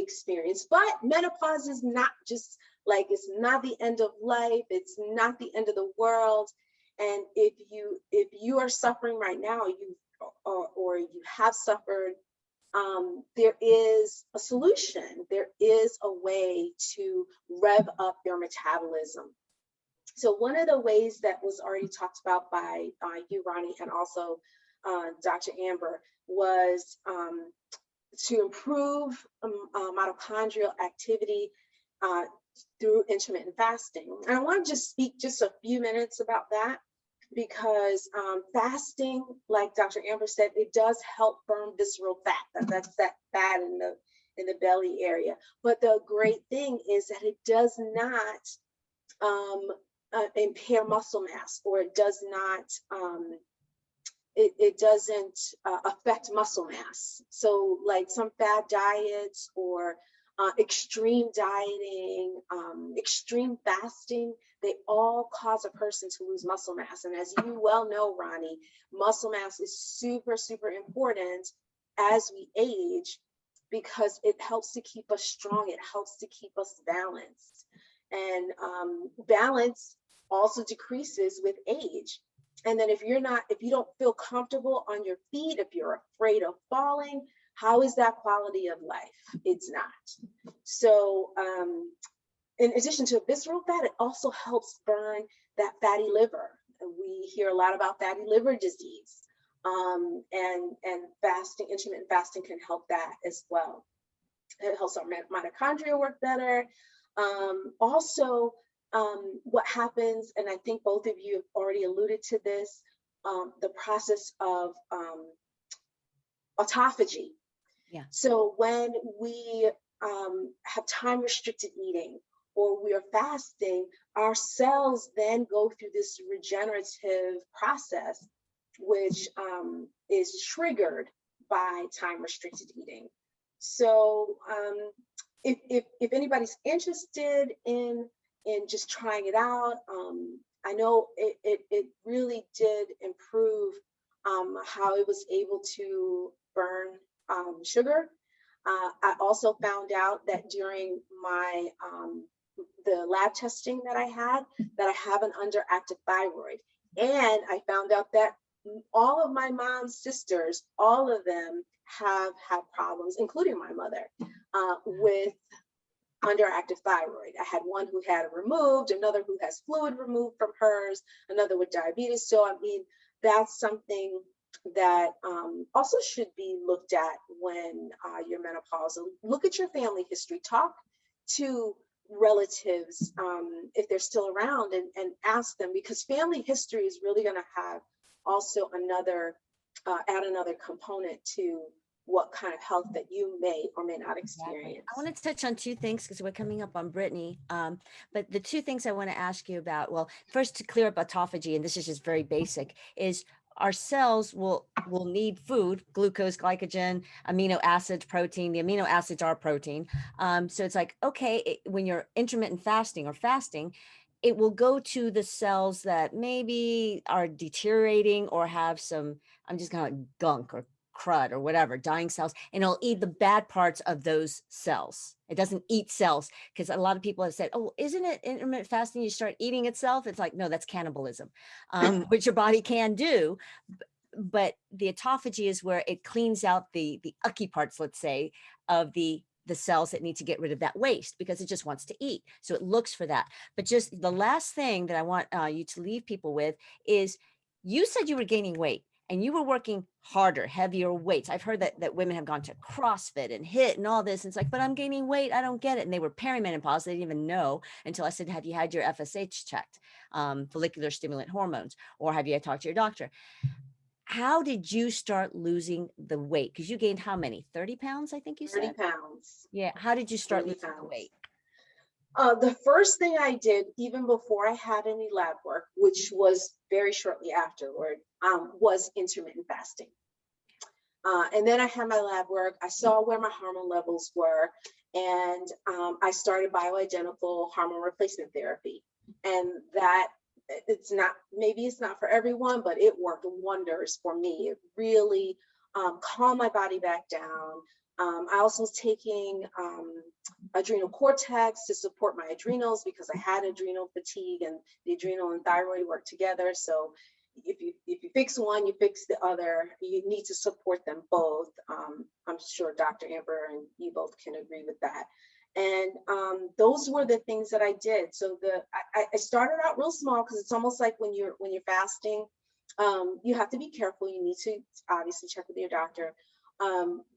experience. But menopause is not just like, it's not the end of life. It's not the end of the world. And if you are suffering right now, or you have suffered, there is a solution. There is a way to rev up your metabolism. So one of the ways that was already talked about by you, Ronnie, and also Dr. Amber, was to improve mitochondrial activity through intermittent fasting. And I want to just speak just a few minutes about that, because fasting, like Dr. Amber said, it does help burn visceral fat. That's that fat in the belly area. But the great thing is that it does not impair muscle mass, or it does not it doesn't affect muscle mass. So like some fad diets, or extreme dieting, extreme fasting, they all cause a person to lose muscle mass. And as you well know, Ronnie, muscle mass is super, super important as we age, because it helps to keep us strong. It helps to keep us balanced. And balance also decreases with age. And then if you don't feel comfortable on your feet, if you're afraid of falling, how is that quality of life? It's not. So in addition to visceral fat, it also helps burn that fatty liver. And we hear a lot about fatty liver disease. And fasting, intermittent fasting, can help that as well. It helps our mitochondria work better. Also, what happens, and I think both of you have already alluded to this, the process of autophagy. Yeah. So when we have time restricted eating, or we are fasting, our cells then go through this regenerative process, which is triggered by time restricted eating. So if anybody's interested in just trying it out, I know it really did improve how it was able to burn sugar. I also found out that during my the lab testing that I had, that I have an underactive thyroid. And I found out that all of my mom's sisters, all of them have had problems, including my mother, with underactive thyroid. I had one who had it removed, another who has fluid removed from hers, another with diabetes. So, I mean, that's something that also should be looked at when you're menopausal. Look at your family history. Talk to relatives if they're still around, and ask them, because family history is really going to have also another add another component to what kind of health that you may or may not experience. I want to touch on two things because we're coming up on Brittany. But the two things I want to ask you about, well, first, to clear up autophagy, and this is just very basic, is our cells will need food, glucose, glycogen, amino acids, protein. The amino acids are protein. So it's like, okay, when you're intermittent fasting or fasting, it will go to the cells that maybe are deteriorating or have some, I'm just going to gunk or crud or whatever, dying cells, and it'll eat the bad parts of those cells. It doesn't eat cells, because a lot of people have said, oh, isn't it intermittent fasting you start eating itself? It's like, no, that's cannibalism, which your body can do. But the autophagy is where it cleans out the ucky parts, let's say, of the cells that need to get rid of that waste, because it just wants to eat. So it looks for that. But just the last thing that I want you to leave people with is, you said you were gaining weight and you were working harder, heavier weights. I've heard that women have gone to CrossFit and HIIT and all this. And it's like, but I'm gaining weight. I don't get it. And they were perimenopause. They didn't even know until I said, have you had your FSH checked, follicular stimulant hormones, or have you talked to your doctor? How did you start losing the weight? Because you gained how many? 30 pounds, I think you said? 30 pounds. Yeah. How did you start losing pounds. the weight? The first thing I did, even before I had any lab work, which was very shortly afterward, was intermittent fasting. And then I had my lab work. I saw where my hormone levels were, and I started bioidentical hormone replacement therapy. And that, it's not, maybe it's not for everyone, but it worked wonders for me. It really calmed my body back down. I also was taking adrenal cortex to support my adrenals, because I had adrenal fatigue, and the adrenal and thyroid work together. So if you fix one, you fix the other. You need to support them both. I'm sure Dr. Amber and you both can agree with that. And those were the things that I did. So I started out real small, because it's almost like when you're fasting, you have to be careful. You need to obviously check with your doctor.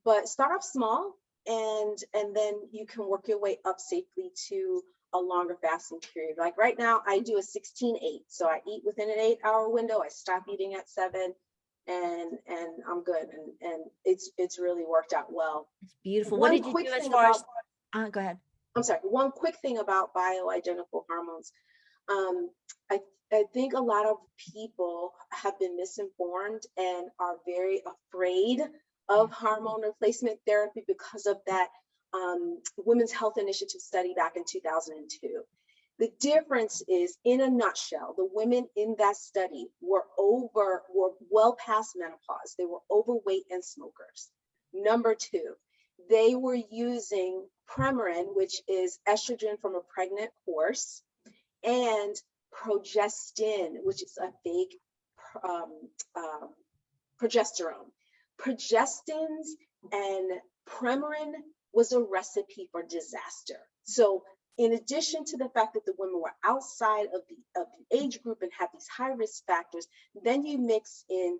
But start off small, and then you can work your way up safely to a longer fasting period. Like right now, I do a 16-8. So I eat within an 8-hour window. I stop eating at 7, and I'm good. And it's really worked out well. It's beautiful. What did you do as far as, go ahead. I'm sorry. One quick thing about bioidentical hormones. I think a lot of people have been misinformed and are very afraid of hormone replacement therapy because of that Women's Health Initiative study back in 2002. The difference is, in a nutshell, the women in that study were well past menopause. They were overweight and smokers. Number two, they were using Premarin, which is estrogen from a pregnant horse, and progestin, which is a fake progesterone. Progestins and Premarin was a recipe for disaster. So in addition to the fact that the women were outside of the age group and had these high risk factors, then you mix in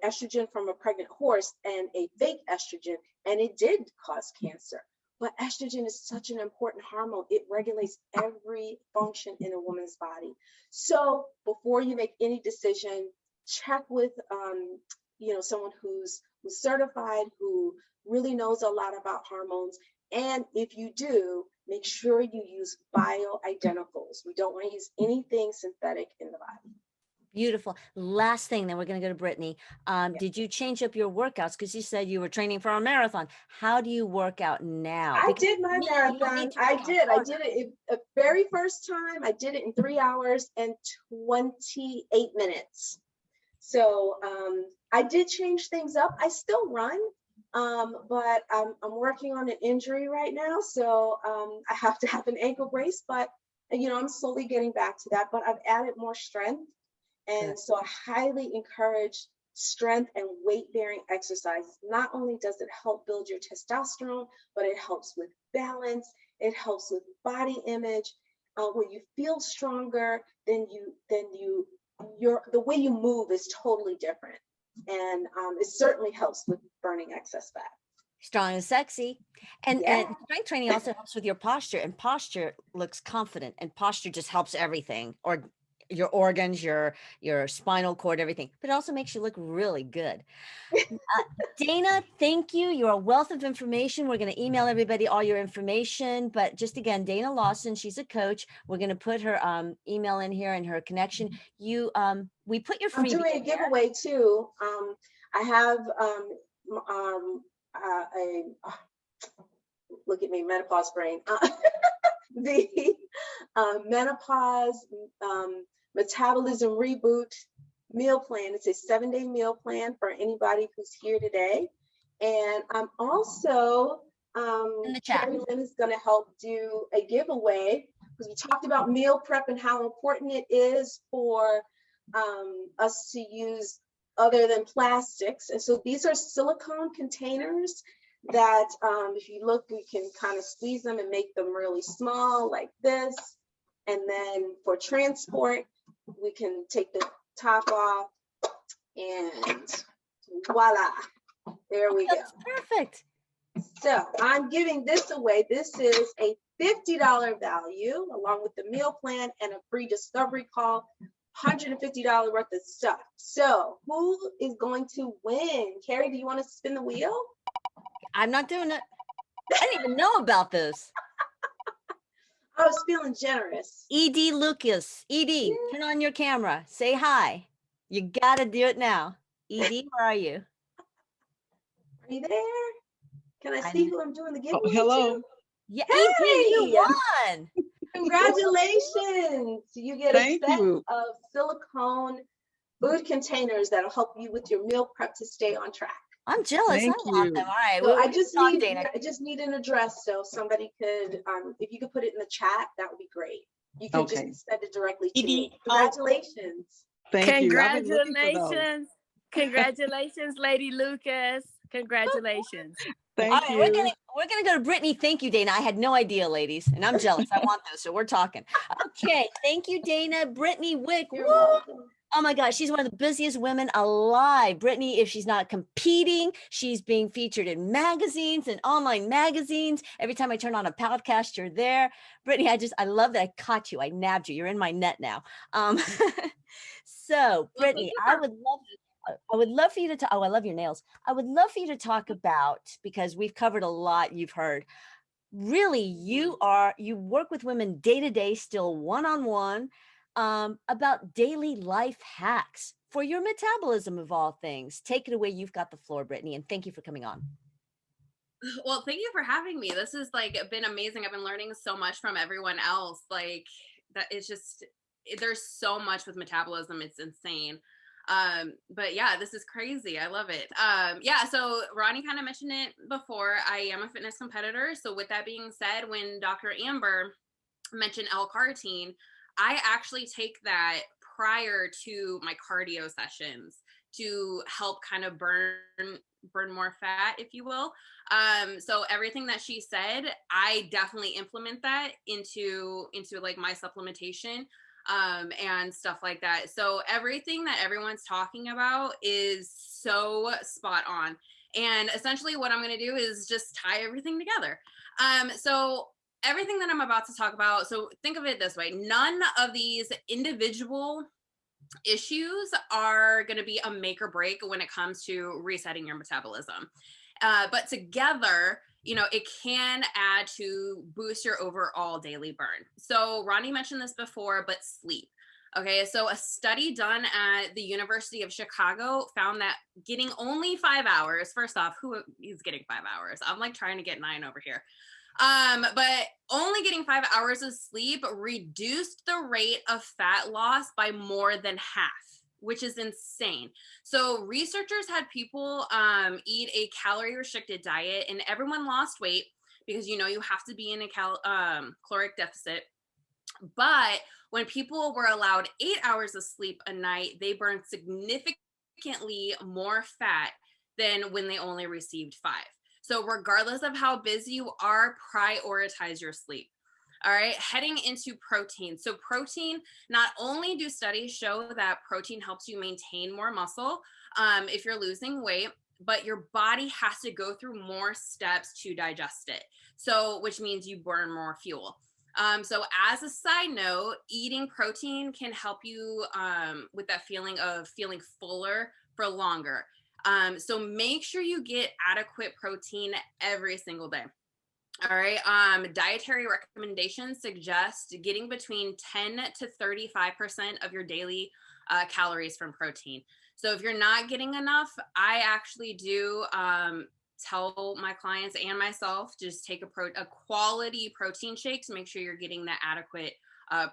estrogen from a pregnant horse and a fake estrogen, and it did cause cancer. But estrogen is such an important hormone. It regulates every function in a woman's body. So before you make any decision, check with someone who's certified, who really knows a lot about hormones. And if you do, make sure you use bioidenticals. We don't want to use anything synthetic in the body. Beautiful. Last thing, then we're going to go to Brittany. Did you change up your workouts? Because you said you were training for a marathon. How do you work out now? I did my marathon. I did it the very first time. I did it in 3 hours and 28 minutes. So I did change things up. I still run, But I'm working on an injury right now, so I have to have an ankle brace, but I'm slowly getting back to that, but I've added more strength. Good. And so I highly encourage strength and weight bearing exercise. Not only does it help build your testosterone, but it helps with balance. It helps with body image. When you feel stronger, then the way you move is totally different. And it certainly helps with burning excess fat. Strong and sexy. And Yeah. strength training also helps with your posture, and posture looks confident, and posture just helps everything, or your organs, your spinal cord, everything, but it also makes you look really good. Dana, thank you. You're a wealth of information. We're going to email everybody all your information, but just again, Dana Lawson, she's a coach. We're going to put her email in here and her connection. We put your I'm freebie doing a in there. giveaway too. I have look at me, menopause brain. The menopause metabolism reboot meal plan. It's a 7-day meal plan for anybody who's here today. And I'm also, In the chat. Carrie Lynn is going to help do a giveaway, because we talked about meal prep and how important it is for us to use other than plastics. And so these are silicone containers that if you look, we can kind of squeeze them and make them really small like this. And then for transport, we can take the top off and voila, there we go. That's perfect. So I'm giving this away. This is a $50 value along with the meal plan and a free discovery call, $150 worth of stuff. So who is going to win? Carrie, do you want to spin the wheel? I'm not doing it. I didn't even know about this. I was feeling generous. ED Lucas. ED, turn on your camera. Say hi. You got to do it now. ED, where are you? Are you there? Can I see who I'm doing the giveaway hello. to? Yeah, Hey! ED, you won. Congratulations. You get Thank a set you. of silicone food containers that'll help you with your meal prep to stay on track. I'm jealous. Thank I want you. them. All right. So we'll talk, Dana. I just need an address, so somebody could, if you could put it in the chat, that would be great. You could Okay. just send it directly to ED, me. Congratulations. Thank you. I've been looking for those. Congratulations. Congratulations, Lady Lucas. Congratulations. Thank All right, you. we're gonna go to Brittany. Thank you, Dana. I had no idea, ladies, and I'm jealous. I want those, so we're talking. Okay, thank you, Dana. Brittany Wick. You're Woo! welcome. Oh my gosh, she's one of the busiest women alive. Brittany, if she's not competing, she's being featured in magazines and online magazines. Every time I turn on a podcast, you're there. Brittany, I love that I caught you. I nabbed you. You're in my net now. So Brittany, I would love for you to talk. Oh, I love your nails. I would love for you to talk about, because we've covered a lot, you've heard. Really, you work with women day to day, still one-on-one, about daily life hacks for your metabolism of all things. Take it away. You've got the floor, Brittany, and thank you for coming on. Well, thank you for having me. This has been amazing. I've been learning so much from everyone else. That it's just, there's so much with metabolism. It's insane. But yeah, this is crazy. I love it. Yeah, so Ronnie kind of mentioned it before. I am a fitness competitor. So with that being said, when Dr. Amber mentioned L-carnitine, I actually take that prior to my cardio sessions to help kind of burn more fat, if you will. So everything that she said, I definitely implement that into my supplementation and stuff like that. So everything that everyone's talking about is so spot on. And essentially what I'm going to do is just tie everything together. So everything that I'm about to talk about, so think of it this way: none of these individual issues are going to be a make or break when it comes to resetting your metabolism. But together, it can add to boost your overall daily burn. So Ronnie mentioned this before, but sleep. Okay, so a study done at the University of Chicago found that getting only 5 hours, first off, who is getting 5 hours? I'm trying to get 9 over here. But only getting 5 hours of sleep reduced the rate of fat loss by more than half. which is insane. So researchers had people eat a calorie restricted diet, and everyone lost weight because you have to be in a caloric deficit. But when people were allowed 8 hours of sleep a night, they burned significantly more fat than when they only received 5. So regardless of how busy you are, prioritize your sleep. All right, heading into protein. So protein, not only do studies show that protein helps you maintain more muscle if you're losing weight, but your body has to go through more steps to digest it. So, which means you burn more fuel. So as a side note, eating protein can help you with that feeling of feeling fuller for longer. So make sure you get adequate protein every single day. All right. Dietary recommendations suggest getting between 10 to 35% of your daily calories from protein. So if you're not getting enough, I actually do tell my clients and myself just take a quality protein shake to make sure you're getting that adequate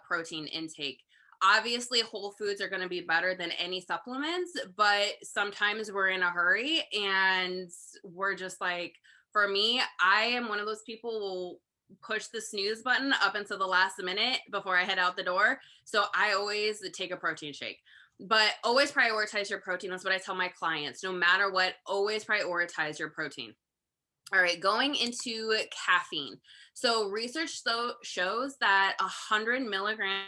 protein intake. Obviously, whole foods are going to be better than any supplements, but sometimes we're in a hurry and we're just like, for me, I am one of those people who will push the snooze button up until the last minute before I head out the door. So I always take a protein shake, but always prioritize your protein. That's what I tell my clients. No matter what, always prioritize your protein. All right, going into caffeine. So research shows that 100 milligrams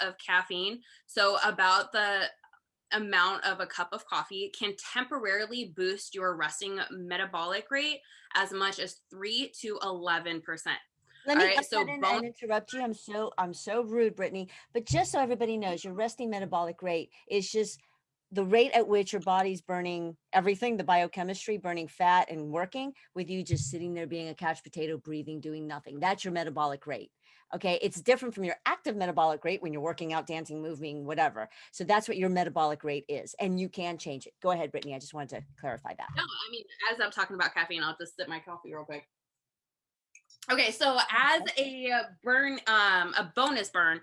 of caffeine, so about the amount of a cup of coffee, can temporarily boost your resting metabolic rate as much as 3 to 11%. Let me cut in and interrupt you. I'm so rude, Brittany. But just so everybody knows, your resting metabolic rate is just the rate at which your body's burning everything, the biochemistry, burning fat and working, with you just sitting there being a couch potato, breathing, doing nothing. That's your metabolic rate. Okay. It's different from your active metabolic rate when you're working out, dancing, moving, whatever. So that's what your metabolic rate is. And you can change it. Go ahead, Brittany. I just wanted to clarify that. No, I mean, as I'm talking about caffeine, I'll just sip my coffee real quick. Okay. So as a bonus burn,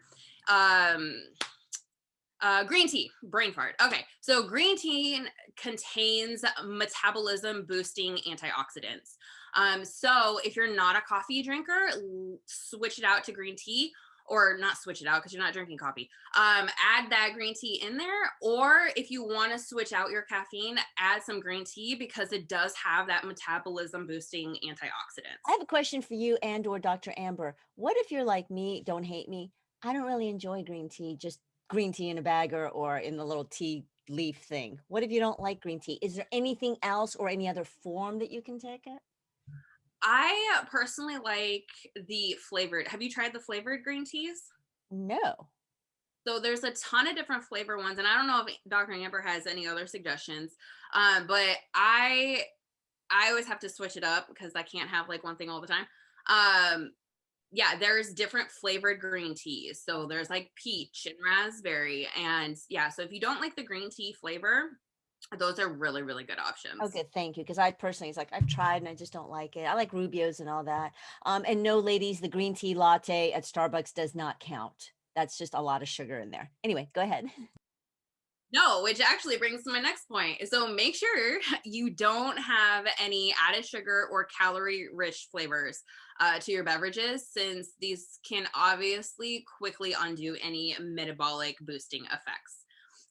green tea, brain fart. Okay, so green tea contains metabolism boosting antioxidants. So if you're not a coffee drinker, switch it out to green tea, or not switch it out because you're not drinking coffee. Add that green tea in there, or if you want to switch out your caffeine, add some green tea because it does have that metabolism boosting antioxidants. I have a question for you and or Dr. Amber. What if you're like me, don't hate me? I don't really enjoy green tea, just green tea in a bag or in the little tea leaf thing. What if you don't like green tea? Is there anything else or any other form that you can take it? I personally like the flavored. Have you tried the flavored green teas? No. So there's a ton of different flavor ones, and I don't know if Dr. Amber has any other suggestions, but I always have to switch it up because I can't have like one thing all the time. Yeah, there's different flavored green teas. So there's like peach and raspberry. And yeah, so if you don't like the green tea flavor, those are really, really good options. Okay, thank you. Because I personally, it's like I've tried and I just don't like it. I like Rubio's and all that. And no, ladies, the green tea latte at Starbucks does not count. That's just a lot of sugar in there. Anyway, go ahead. No, which actually brings to my next point. So make sure you don't have any added sugar or calorie-rich flavors to your beverages, since these can obviously quickly undo any metabolic boosting effects.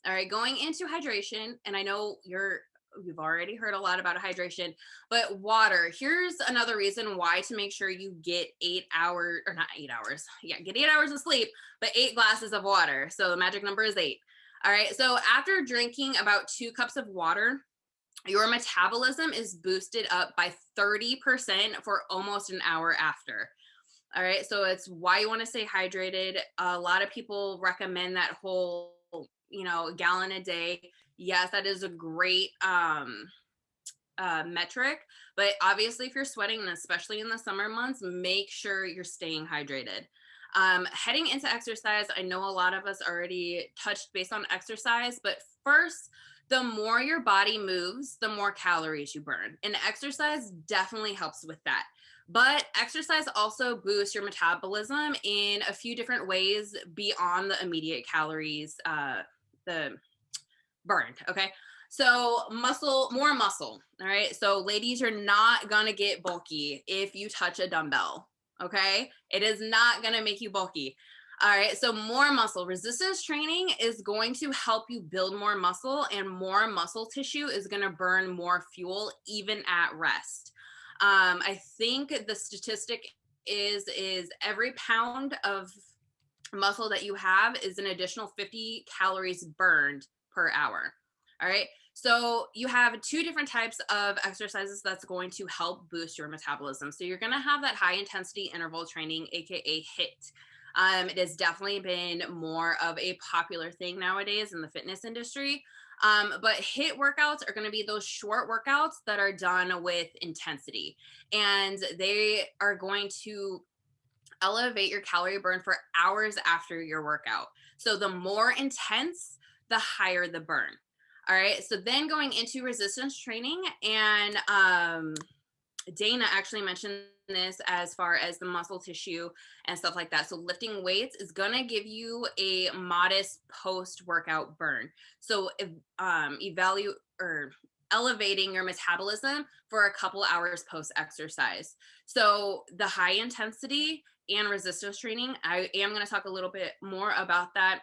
All right, going into hydration, and I know you've already heard a lot about hydration, but water. Here's another reason why to make sure you get 8 hours, or not 8 hours. Yeah, get 8 hours of sleep, but 8 glasses of water. So the magic number is 8. All right, so after drinking about 2 cups of water, your metabolism is boosted up by 30% for almost an hour after. All right, so it's why you want to stay hydrated. A lot of people recommend that whole, gallon a day. Yes, that is a great metric, but obviously if you're sweating, and especially in the summer months, make sure you're staying hydrated. Heading into exercise, I know a lot of us already touched base on exercise, but first, the more your body moves, the more calories you burn. And exercise definitely helps with that. But exercise also boosts your metabolism in a few different ways beyond the immediate calories, the burned. Okay. So more muscle. All right. So ladies, you're not going to get bulky if you touch a dumbbell. Okay. It is not going to make you bulky. All right. So more muscle. Resistance training is going to help you build more muscle, and more muscle tissue is going to burn more fuel even at rest. I think the statistic is every pound of muscle that you have is an additional 50 calories burned per hour. All right. So you have two different types of exercises that's going to help boost your metabolism. So you're going to have that high intensity interval training, AKA HIIT. It has definitely been more of a popular thing nowadays in the fitness industry. But HIIT workouts are going to be those short workouts that are done with intensity, and they are going to elevate your calorie burn for hours after your workout. So the more intense, the higher the burn. All right. So then going into resistance training, and Dana actually mentioned this as far as the muscle tissue and stuff like that. So lifting weights is going to give you a modest post-workout burn. So elevating your metabolism for a couple hours post-exercise. So the high intensity and resistance training, I am going to talk a little bit more about that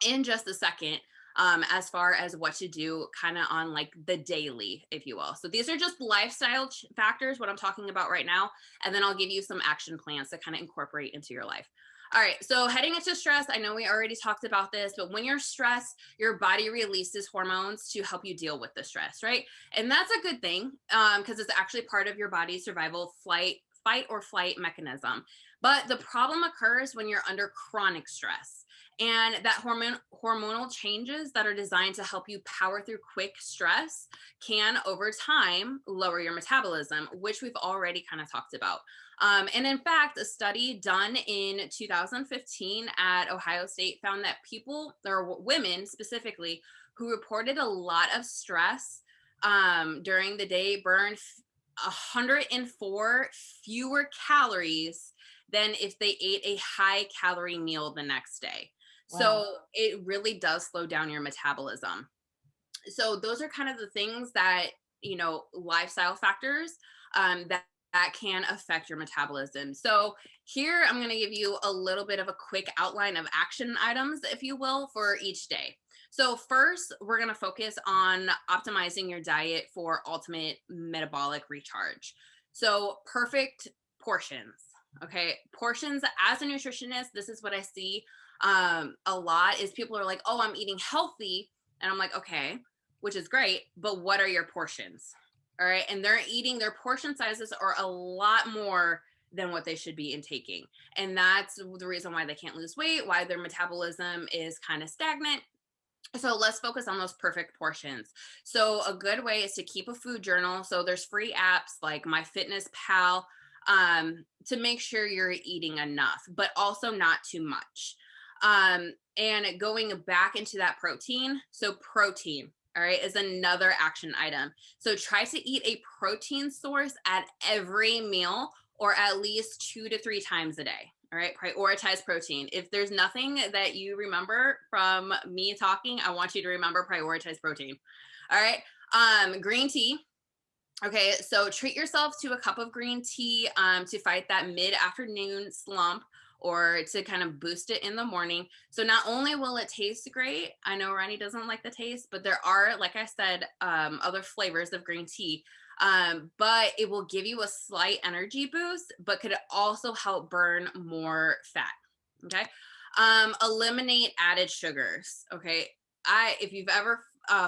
in just a second. As far as what to do kind of on like the daily, if you will. So these are just lifestyle factors, what I'm talking about right now. And then I'll give you some action plans to kind of incorporate into your life. All right. So heading into stress, I know we already talked about this, but when you're stressed, your body releases hormones to help you deal with the stress, right? And that's a good thing because it's actually part of your body's survival fight or flight mechanism. But the problem occurs when you're under chronic stress. And that hormonal changes that are designed to help you power through quick stress can, over time, lower your metabolism, which we've already kind of talked about. And in fact, a study done in 2015 at Ohio State found that people, or women specifically, who reported a lot of stress during the day burned 104 fewer calories than if they ate a high calorie meal the next day. Wow. So it really does slow down your metabolism. So those are kind of the things that, you know, lifestyle factors that can affect your metabolism. So here I'm going to give you a little bit of a quick outline of action items, if you will, for each day. So first, we're going to focus on optimizing your diet for ultimate metabolic recharge. So perfect portions. Okay. Portions, as a nutritionist, this is what I see a lot is people are like, oh, I'm eating healthy. And I'm like, okay, which is great, but what are your portions? All right. And they're eating, their portion sizes are a lot more than what they should be intaking. And that's the reason why they can't lose weight, why their metabolism is kind of stagnant. So let's focus on those perfect portions. So a good way is to keep a food journal. So there's free apps like MyFitnessPal to make sure you're eating enough, but also not too much. And going back into that protein. So protein, all right, is another action item. So try to eat a protein source at every meal, or at least 2 to 3 times a day. All right. Prioritize protein. If there's nothing that you remember from me talking, I want you to remember prioritize protein. All right. Green tea. Okay. So treat yourself to a cup of green tea to fight that mid-afternoon slump, or to kind of boost it in the morning. So not only will it taste great, I know Ronnie doesn't like the taste, but there are, like I said, other flavors of green tea, but it will give you a slight energy boost, but could also help burn more fat. Okay. Eliminate added sugars. Okay. If you've ever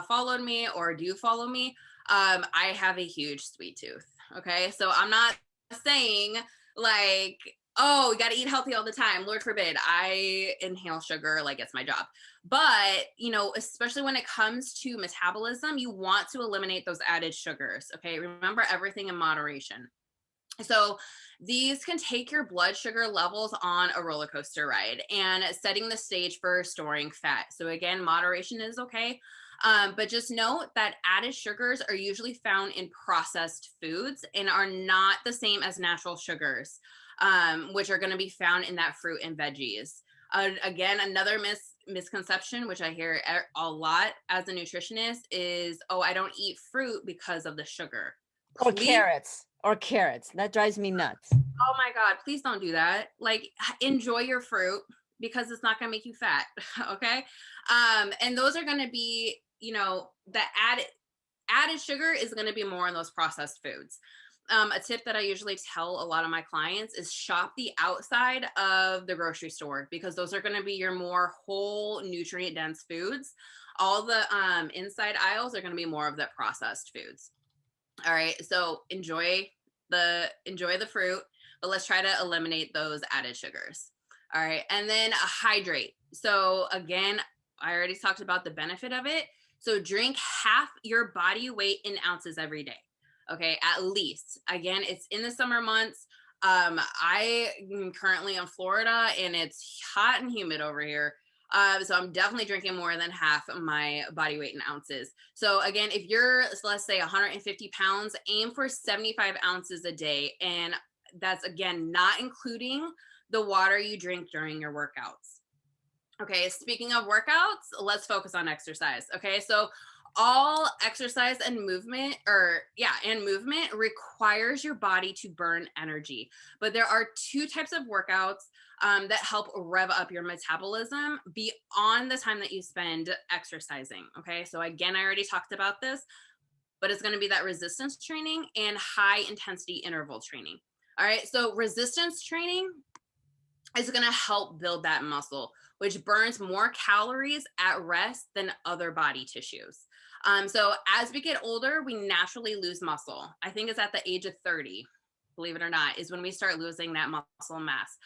followed me or do follow me, I have a huge sweet tooth. Okay. So I'm not saying like, oh, you got to eat healthy all the time. Lord forbid I inhale sugar like it's my job. But, you know, especially when it comes to metabolism, you want to eliminate those added sugars. Okay. Remember everything in moderation. So these can take your blood sugar levels on a roller coaster ride and setting the stage for storing fat. So again, moderation is okay. But just note that added sugars are usually found in processed foods and are not the same as natural sugars, which are going to be found in that fruit and veggies. Again, another misconception, which I hear a lot as a nutritionist, is, oh, I don't eat fruit because of the sugar. Or Please, carrots. That drives me nuts. oh my God, please don't do that. Like, enjoy your fruit because it's not going to make you fat. Okay. And those are going to be, the added sugar is going to be more in those processed foods. A tip that I usually tell a lot of my clients is shop the outside of the grocery store, because those are going to be your more whole nutrient dense foods. All the inside aisles are going to be more of the processed foods. All right. So enjoy the fruit, but let's try to eliminate those added sugars. All right. And then hydrate. So again, I already talked about the benefit of it. So drink half your body weight in ounces every day. Okay, at least. Again, it's in the summer months. I am currently in Florida and it's hot and humid over here. So I'm definitely drinking more than half of my body weight in ounces. So again, if you're, let's say 150 pounds, aim for 75 ounces a day. And that's, again, not including the water you drink during your workouts. Okay, speaking of workouts, let's focus on exercise. Okay, so all exercise and movement requires your body to burn energy. But there are two types of workouts that help rev up your metabolism beyond the time that you spend exercising. Okay, so again, I already talked about this, but it's going to be that resistance training and high intensity interval training. All right, so resistance training is going to help build that muscle, which burns more calories at rest than other body tissues. So as we get older, we naturally lose muscle. I think it's at the age of 30, believe it or not, is when we start losing that muscle mass.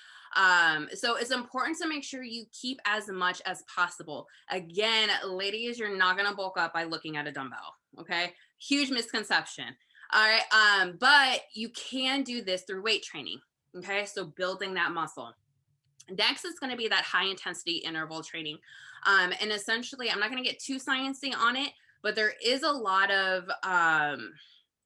So it's important to make sure you keep as much as possible. Again, ladies, you're not going to bulk up by looking at a dumbbell. Okay. Huge misconception. All right. But you can do this through weight training. Okay. So building that muscle. Next is going to be that high intensity interval training. And essentially, I'm not going to get too sciencey on it, but there is a lot of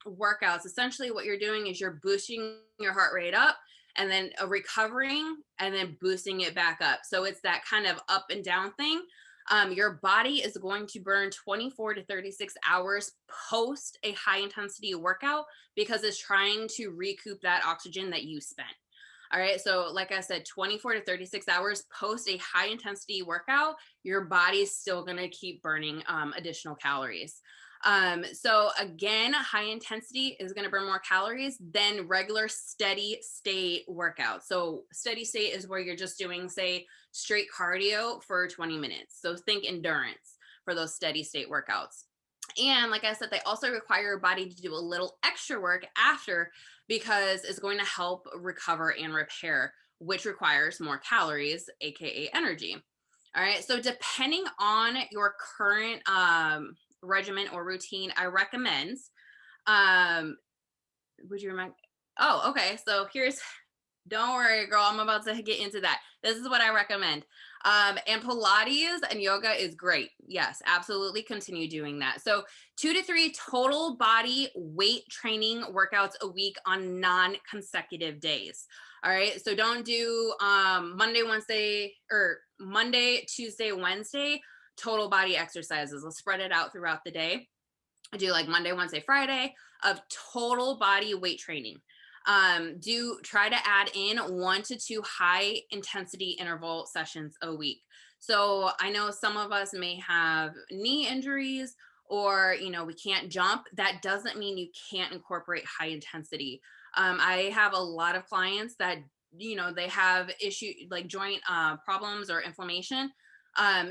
workouts. Essentially, what you're doing is you're boosting your heart rate up and then recovering and then boosting it back up. So it's that kind of up and down thing. Your body is going to burn 24 to 36 hours post a high intensity workout because it's trying to recoup that oxygen that you spent. All right. So like I said, 24 to 36 hours post a high intensity workout, your body's still going to keep burning additional calories. So again, high intensity is going to burn more calories than regular steady state workouts. So steady state is where you're just doing, say, straight cardio for 20 minutes. So think endurance for those steady state workouts. And like I said, they also require your body to do a little extra work after, because it's going to help recover and repair, which requires more calories, aka energy. All right. So depending on your current regimen or routine, I recommend, would you remind? Oh, okay. So don't worry, girl, I'm about to get into that. This is what I recommend. And Pilates and yoga is great. Yes, absolutely. Continue doing that. So 2 to 3 total body weight training workouts a week on non-consecutive days. All right. So don't do Monday, Tuesday, Wednesday, total body exercises. Let's spread it out throughout the day. I do like Monday, Wednesday, Friday of total body weight training. Do try to add in 1 to 2 high intensity interval sessions a week. So I know some of us may have knee injuries or, we can't jump. That doesn't mean you can't incorporate high intensity. I have a lot of clients that, they have like joint problems or inflammation.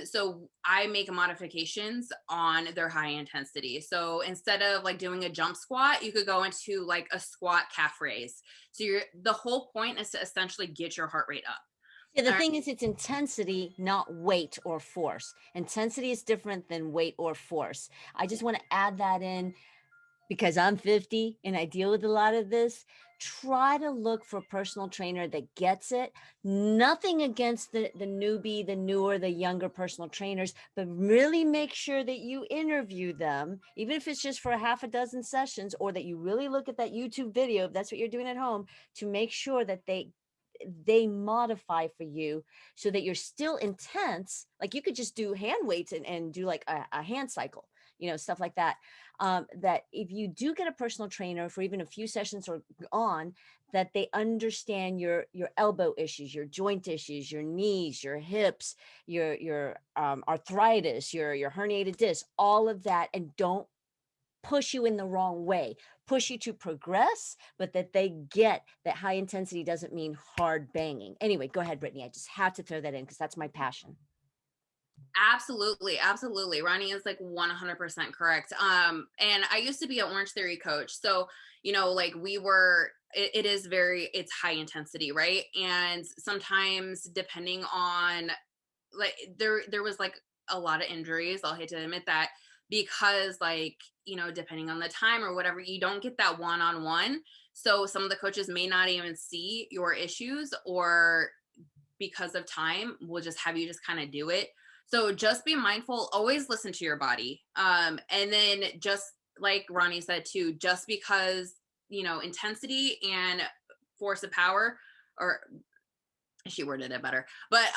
So I make modifications on their high intensity. So instead of like doing a jump squat, you could go into like a squat calf raise. So the whole point is to essentially get your heart rate up. Yeah, the thing is, it's intensity, not weight or force. Intensity is different than weight or force. I just want to add that in because I'm 50 and I deal with a lot of this. Try to look for a personal trainer that gets it. Nothing against the newbie, the newer, the younger personal trainers, but really make sure that you interview them, even if it's just for half a dozen sessions, or that you really look at that YouTube video, if that's what you're doing at home, to make sure that they modify for you so that you're still intense. Like you could just do hand weights and do like a hand cycle, stuff like that. That if you do get a personal trainer for even a few sessions or on, that they understand your elbow issues, your joint issues, your knees, your hips, your arthritis, your herniated disc, all of that, and don't push you in the wrong way, push you to progress, but that they get that high intensity doesn't mean hard banging. Anyway, go ahead, Brittany. I just have to throw that in because that's my passion. Absolutely. Absolutely. Ronnie is like 100% correct. And I used to be an Orange Theory coach. So, like it's high intensity, right? And sometimes depending on like, there was like a lot of injuries. I'll hate to admit that because like, depending on the time or whatever, you don't get that one-on-one. So some of the coaches may not even see your issues, or because of time, we'll just have you just kind of do it. So just be mindful, always listen to your body. And then just like Ronnie said too, just because, intensity and force of power, or she worded it better, but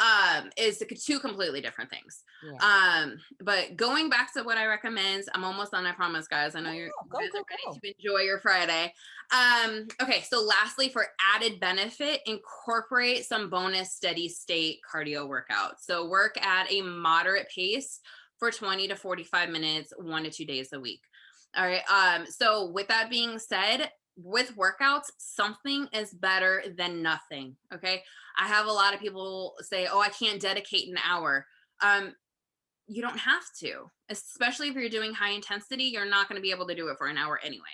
is two completely different things. Yeah. But going back to what I recommend, I'm almost done, I promise, guys. I know you guys are ready to enjoy your Friday. Okay, so lastly, for added benefit, incorporate some bonus steady state cardio workouts. So work at a moderate pace for 20 to 45 minutes, 1 to 2 days a week. All right. So with that being said, with workouts, something is better than nothing. Okay. I have a lot of people say, oh, I can't dedicate an hour. You don't have to, especially if you're doing high intensity, you're not going to be able to do it for an hour anyway.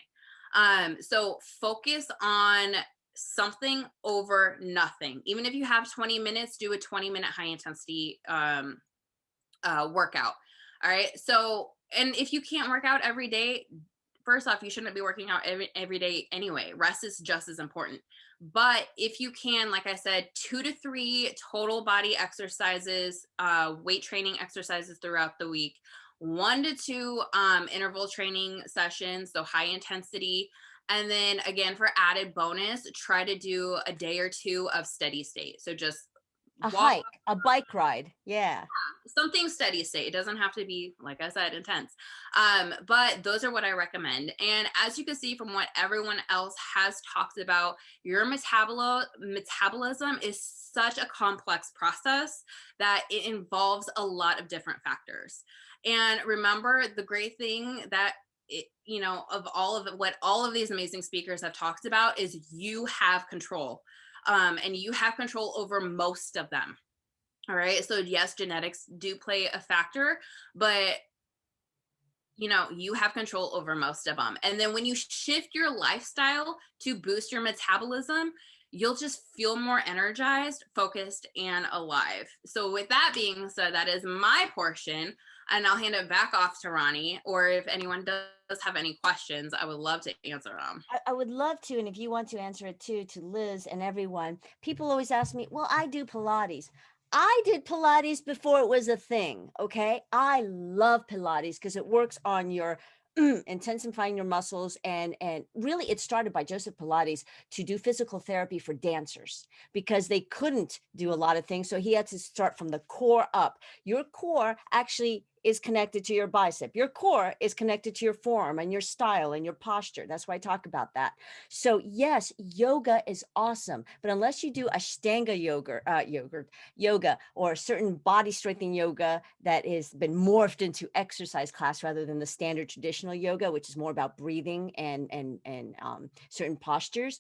So focus on something over nothing. Even if you have 20 minutes, do a 20-minute high intensity workout. All right. So, and if you can't work out every day, first off, you shouldn't be working out every day anyway. Rest is just as important. But if you can, like I said, 2 to 3 total body exercises, weight training exercises throughout the week, 1 to 2 interval training sessions, so high intensity. And then again, for added bonus, try to do a day or two of steady state. So just a hike, a bike ride. Yeah. Something steady state. It doesn't have to be, like I said, intense. But those are what I recommend. And as you can see from what everyone else has talked about, your metabolism is such a complex process that it involves a lot of different factors. And remember, the great thing that of all of what all of these amazing speakers have talked about is you have control. And you have control over most of them. All right. So yes, genetics do play a factor, but you have control over most of them. And then when you shift your lifestyle to boost your metabolism, you'll just feel more energized, focused, and alive. So with that being said, that is my portion. And I'll hand it back off to Ronnie, or if anyone does have any questions, I would love to answer them. I would love to. And if you want to answer it too, to Liz and everyone, people always ask me, well, I do Pilates. I did Pilates before it was a thing. Okay. I love Pilates because it works on your intensifying your muscles. And really it started by Joseph Pilates to do physical therapy for dancers because they couldn't do a lot of things. So he had to start from the core up. Your core actually is connected to your bicep. Your core is connected to your forearm and your style and your posture. That's why I talk about that. So yes, yoga is awesome, but unless you do Ashtanga yoga or certain body strengthening yoga that has been morphed into exercise class rather than the standard traditional yoga, which is more about breathing and certain postures,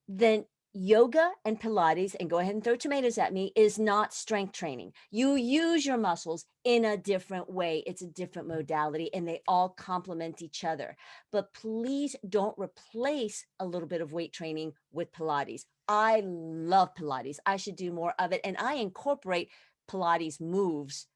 then yoga and Pilates, and go ahead and throw tomatoes at me, is not strength training. You use your muscles in a different way. It's a different modality and they all complement each other. But please don't replace a little bit of weight training with Pilates. I love Pilates. I should do more of it. And I incorporate Pilates moves,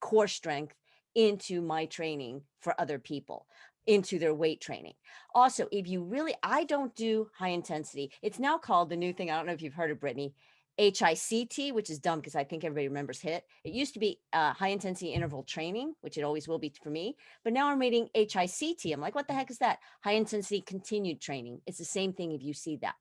core strength, into my training for other people, into their weight training. Also, if you really, I don't do high intensity. It's now called the new thing. I don't know if you've heard of, Brittany, HICT, which is dumb because I think everybody remembers HIIT. It used to be high intensity interval training, which it always will be for me. But now I'm reading HICT. I'm like, what the heck is that? High intensity continued training. It's the same thing if you see that.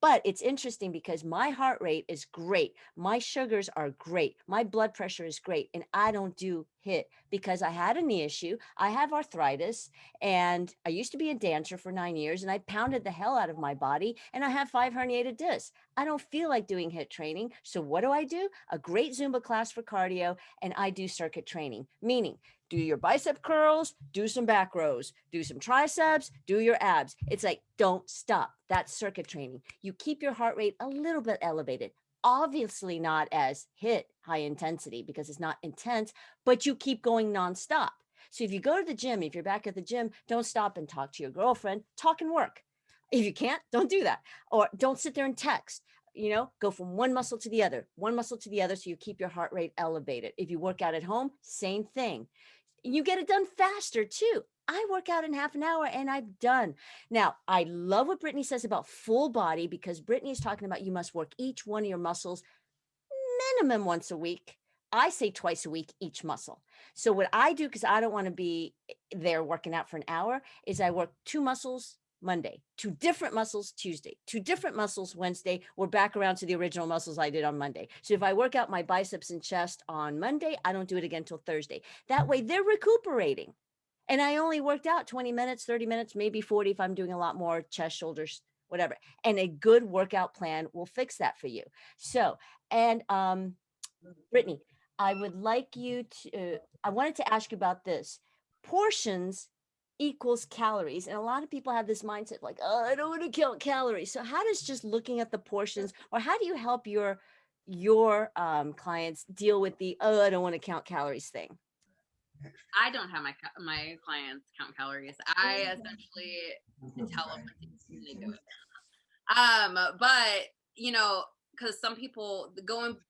But it's interesting because my heart rate is great. My sugars are great. My blood pressure is great. And I don't do HIIT because I had a knee issue. I have arthritis, and I used to be a dancer for 9 years, and I pounded the hell out of my body, and I have 5 herniated discs. I don't feel like doing HIIT training. So what do? A great Zumba class for cardio, and I do circuit training, meaning do your bicep curls, do some back rows, do some triceps, do your abs. It's like, don't stop. That's circuit training. You keep your heart rate a little bit elevated. Obviously not as HIIT, high intensity, because it's not intense, but you keep going nonstop. So if you go to the gym, if you're back at the gym, don't stop and talk to your girlfriend, talk and work. If you can't, don't do that. Or don't sit there and text. Go from one muscle to the other, so you keep your heart rate elevated. If you work out at home, same thing. You get it done faster too. I work out in half an hour and I'm done. Now, I love what Brittany says about full body, because Brittany is talking about you must work each one of your muscles minimum once a week. I say twice a week, each muscle. So what I do, because I don't want to be there working out for an hour, is I work 2 muscles Monday, 2 different muscles Tuesday, 2 different muscles Wednesday. We're back around to the original muscles I did on Monday. So if I work out my biceps and chest on Monday, I don't do it again till Thursday. That way they're recuperating. And I only worked out 20 minutes, 30 minutes, maybe 40 if I'm doing a lot more chest, shoulders, whatever. And a good workout plan will fix that for you. So, and Brittany, I would like you to, I wanted to ask you about this. Portions equals calories. And a lot of people have this mindset like, oh, I don't want to count calories. So how does just looking at the portions, or how do you help your clients deal with the, oh, I don't want to count calories thing? I don't have my clients count calories. I essentially tell them when they do it. But because some people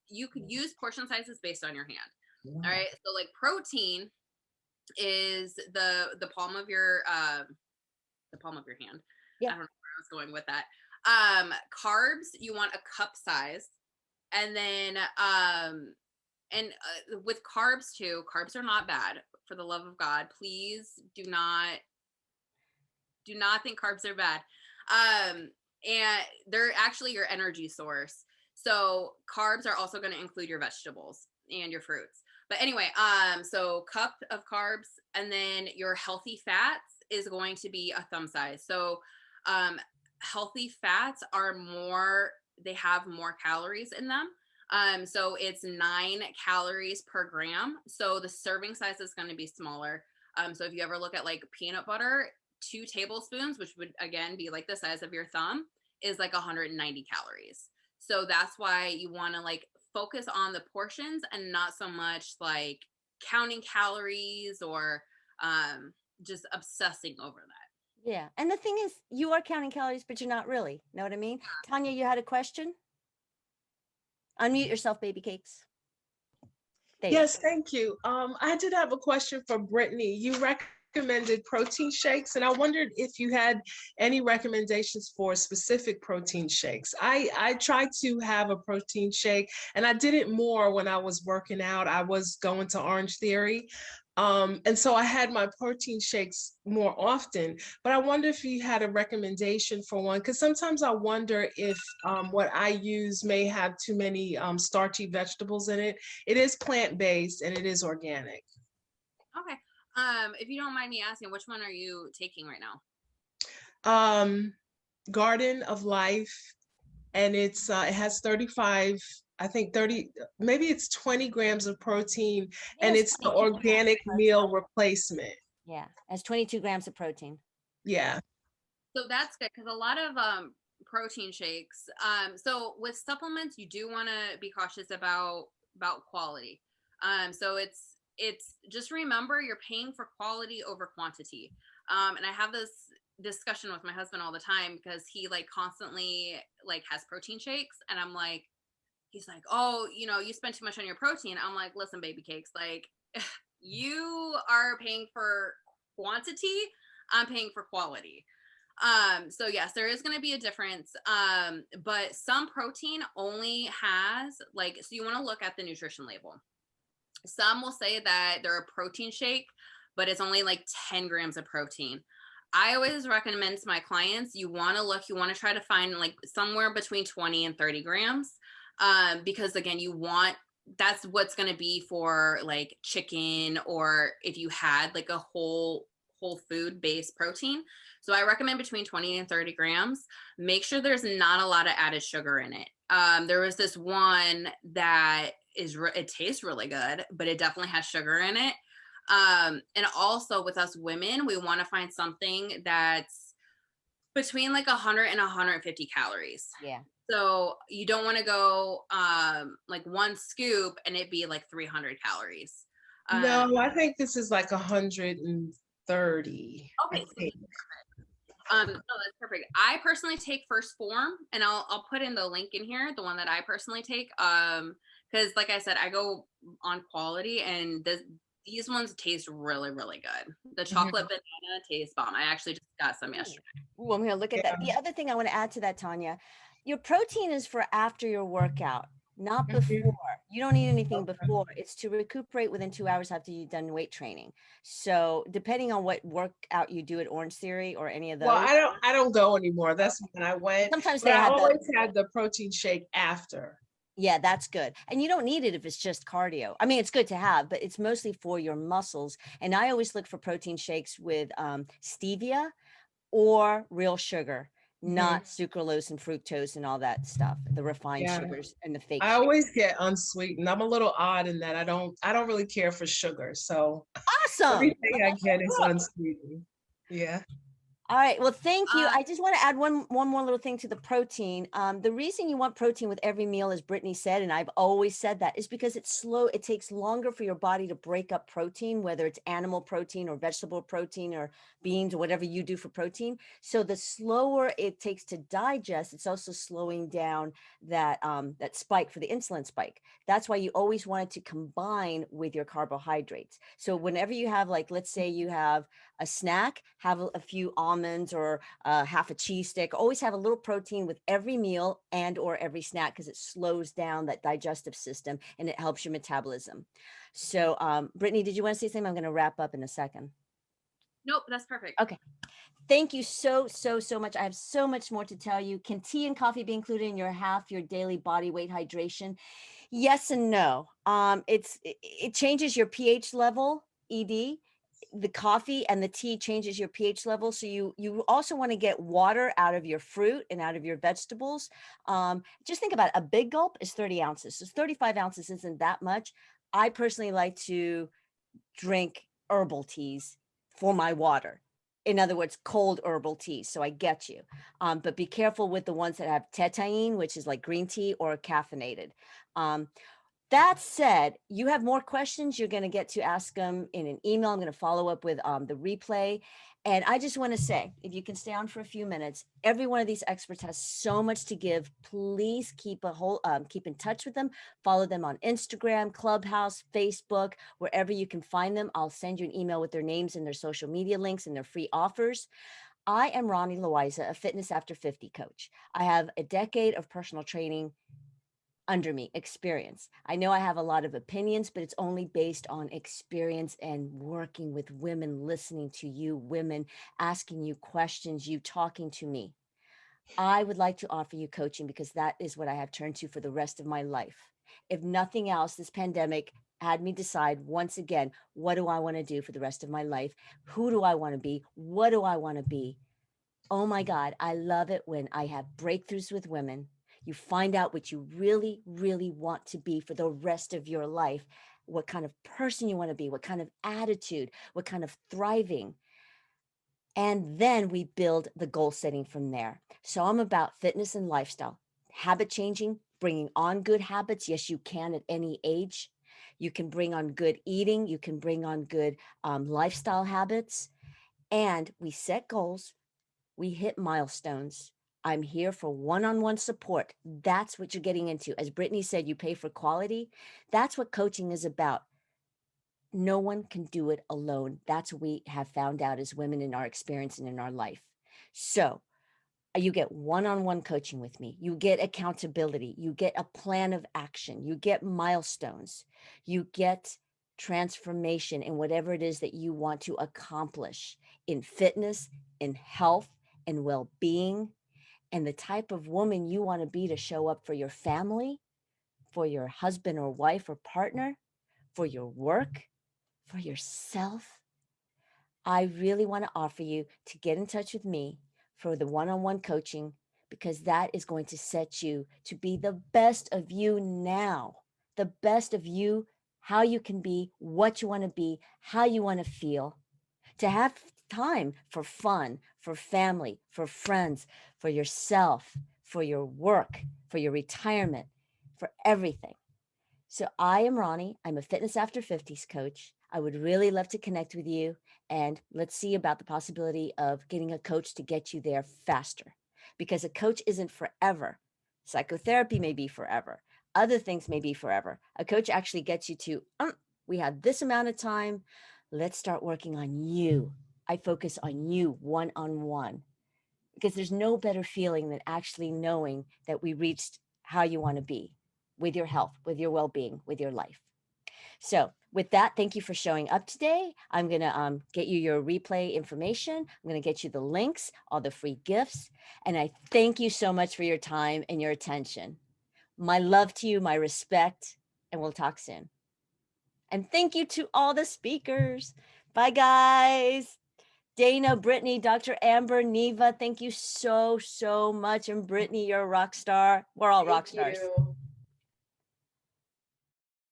you could use portion sizes based on your hand. All right. So like protein is the palm of your hand. Yeah. I don't know where I was going with that. Carbs, you want a cup size, and then with carbs too. Carbs are not bad. For the love of God, please do not think carbs are bad. And they're actually your energy source. So carbs are also going to include your vegetables and your fruits. But anyway, so cup of carbs, and then your healthy fats is going to be a thumb size. So healthy fats they have more calories in them. So it's 9 calories per gram. So the serving size is going to be smaller. So if you ever look at like peanut butter, 2 tablespoons, which would again be like the size of your thumb, is like 190 calories. So that's why you want to like focus on the portions and not so much like counting calories or just obsessing over that. Yeah. And the thing is, you are counting calories, but you're not really. Know what I mean? Tanya, you had a question? Unmute yourself, baby cakes. Yes, thank you. I did have a question for Brittany. You recommended protein shakes, and I wondered if you had any recommendations for specific protein shakes. I tried to have a protein shake, and I did it more when I was working out. I was going to Orange Theory. And so I had my protein shakes more often, but I wonder if you had a recommendation for one, because sometimes I wonder if what I use may have too many starchy vegetables in it. It is plant-based and it is organic. Okay. If you don't mind me asking, which one are you taking right now? Garden of Life, and it has 35, I think 30, maybe it's 20 grams of protein, and it's the organic meal replacement. Yeah, it has 22 grams of protein. Yeah. So that's good, because a lot of protein shakes. So with supplements, you do want to be cautious about quality. So it's just remember you're paying for quality over quantity. And I have this discussion with my husband all the time, because he like constantly like has protein shakes, and I'm like, he's like, oh, you spend too much on your protein. I'm like, listen, baby cakes, like you are paying for quantity, I'm paying for quality. So yes, there is going to be a difference. But some protein only has like, so you want to look at the nutrition label. Some will say that they're a protein shake, but it's only like 10 grams of protein. I always recommend to my clients, you want to try to find like somewhere between 20 and 30 grams. Because again, that's what's going to be for like chicken, or if you had like a whole food based protein. So I recommend between 20 and 30 grams. Make sure there's not a lot of added sugar in it. There was this one that it tastes really good, but it definitely has sugar in it. And also with us women, we want to find something that's between like 100 and 150 calories. Yeah. So you don't want to go like one scoop and it be like 300 calories. No, I think this is like 130. Okay. No, that's perfect. I personally take First Form, and I'll put in the link in here, the one that I personally take. Because like I said, I go on quality, and these ones taste really, really good. The chocolate banana tastes bomb. I actually just got some yesterday. Ooh, I'm gonna look at that. The other thing I want to add to that, Tanya, your protein is for after your workout, not before. You don't need anything before. It's to recuperate within 2 hours after you've done weight training. So depending on what workout you do at Orange Theory or any of those. Well, I don't go anymore. That's when I went. Sometimes but they I have always had the protein shake after. Yeah, that's good. And you don't need it if it's just cardio. I mean, it's good to have, but it's mostly for your muscles. And I always look for protein shakes with stevia or real sugar, not sucralose and fructose and all that stuff, the refined sugars and the fake I sugar. always get unsweetened. I'm a little odd in that I don't really care for sugar. So awesome. Everything I get is unsweetened. Yeah. All right. Well, thank you. I just want to add one more little thing to the protein. The reason you want protein with every meal, as Brittany said, and I've always said that, is because it's slow. It takes longer for your body to break up protein, whether it's animal protein or vegetable protein or beans or whatever you do for protein. So the slower it takes to digest, it's also slowing down that spike for the insulin spike. That's why you always want it to combine with your carbohydrates. So whenever you have, like, let's say you have a snack, have a few almonds or half a cheese stick. Always have a little protein with every meal and or every snack, because it slows down that digestive system and it helps your metabolism. So Brittany, did you want to say something? I'm going to wrap up in a second. Nope, that's perfect. Okay. Thank you so much. I have so much more to tell you. Can tea and coffee be included in your daily body weight hydration? Yes and no. It changes your pH level, ED. The coffee and the tea changes your pH level. So you also want to get water out of your fruit and out of your vegetables. Just think about it. A big gulp is 30 ounces. So 35 ounces isn't that much. I personally like to drink herbal teas for my water. In other words, cold herbal teas. So I get you. But be careful with the ones that have tetraene, which is like green tea, or caffeinated. That said, you have more questions, you're going to get to ask them in an email. I'm going to follow up with the replay. And I just want to say, if you can stay on for a few minutes, every one of these experts has so much to give. Please keep in touch with them. Follow them on Instagram, Clubhouse, Facebook, wherever you can find them. I'll send you an email with their names and their social media links and their free offers. I am Ronnie Loiza, a Fitness After 50 coach. I have a decade of personal training under me, experience. I know I have a lot of opinions, but it's only based on experience and working with women, listening to you women, asking you questions, you talking to me. I would like to offer you coaching because that is what I have turned to for the rest of my life. If nothing else, this pandemic had me decide once again, what do I want to do for the rest of my life? Who do I want to be? What do I want to be? Oh my God, I love it when I have breakthroughs with women. You find out what you really, really want to be for the rest of your life, what kind of person you want to be, what kind of attitude, what kind of thriving. And then we build the goal setting from there. So I'm about fitness and lifestyle, habit changing, bringing on good habits. Yes, you can at any age. You can bring on good eating. You can bring on good lifestyle habits. And we set goals. We hit milestones. I'm here for one-on-one support. That's what you're getting into. As Brittany said, you pay for quality. That's what coaching is about. No one can do it alone. That's what we have found out as women in our experience and in our life. So you get one-on-one coaching with me. You get accountability. You get a plan of action. You get milestones. You get transformation in whatever it is that you want to accomplish in fitness, in health, and well-being, and the type of woman you want to be to show up for your family, for your husband or wife or partner, for your work, for yourself, I really want to offer you to get in touch with me for the one-on-one coaching, because that is going to set you to be the best of you now, the best of you, how you can be, what you want to be, how you want to feel, to have time for fun, for family, for friends, for yourself, for your work, for your retirement, for everything. So I am Ronnie. I'm a fitness after 50s coach. I would really love to connect with you, and let's see about the possibility of getting a coach to get you there faster, because a coach isn't forever. Psychotherapy may be forever. Other things may be forever. A coach actually gets you to, we have this amount of time. Let's start working on you. I focus on you one-on-one, because there's no better feeling than actually knowing that we reached how you want to be with your health, with your well-being, with your life. So with that, thank you for showing up today. I'm going to get you your replay information. I'm going to get you the links, all the free gifts. And I thank you so much for your time and your attention. My love to you, my respect, and we'll talk soon. And thank you to all the speakers. Bye, guys. Dana, Brittany, Dr. Amber, Neva, thank you so, so much. And Brittany, you're a rock star. We're all rock stars. You.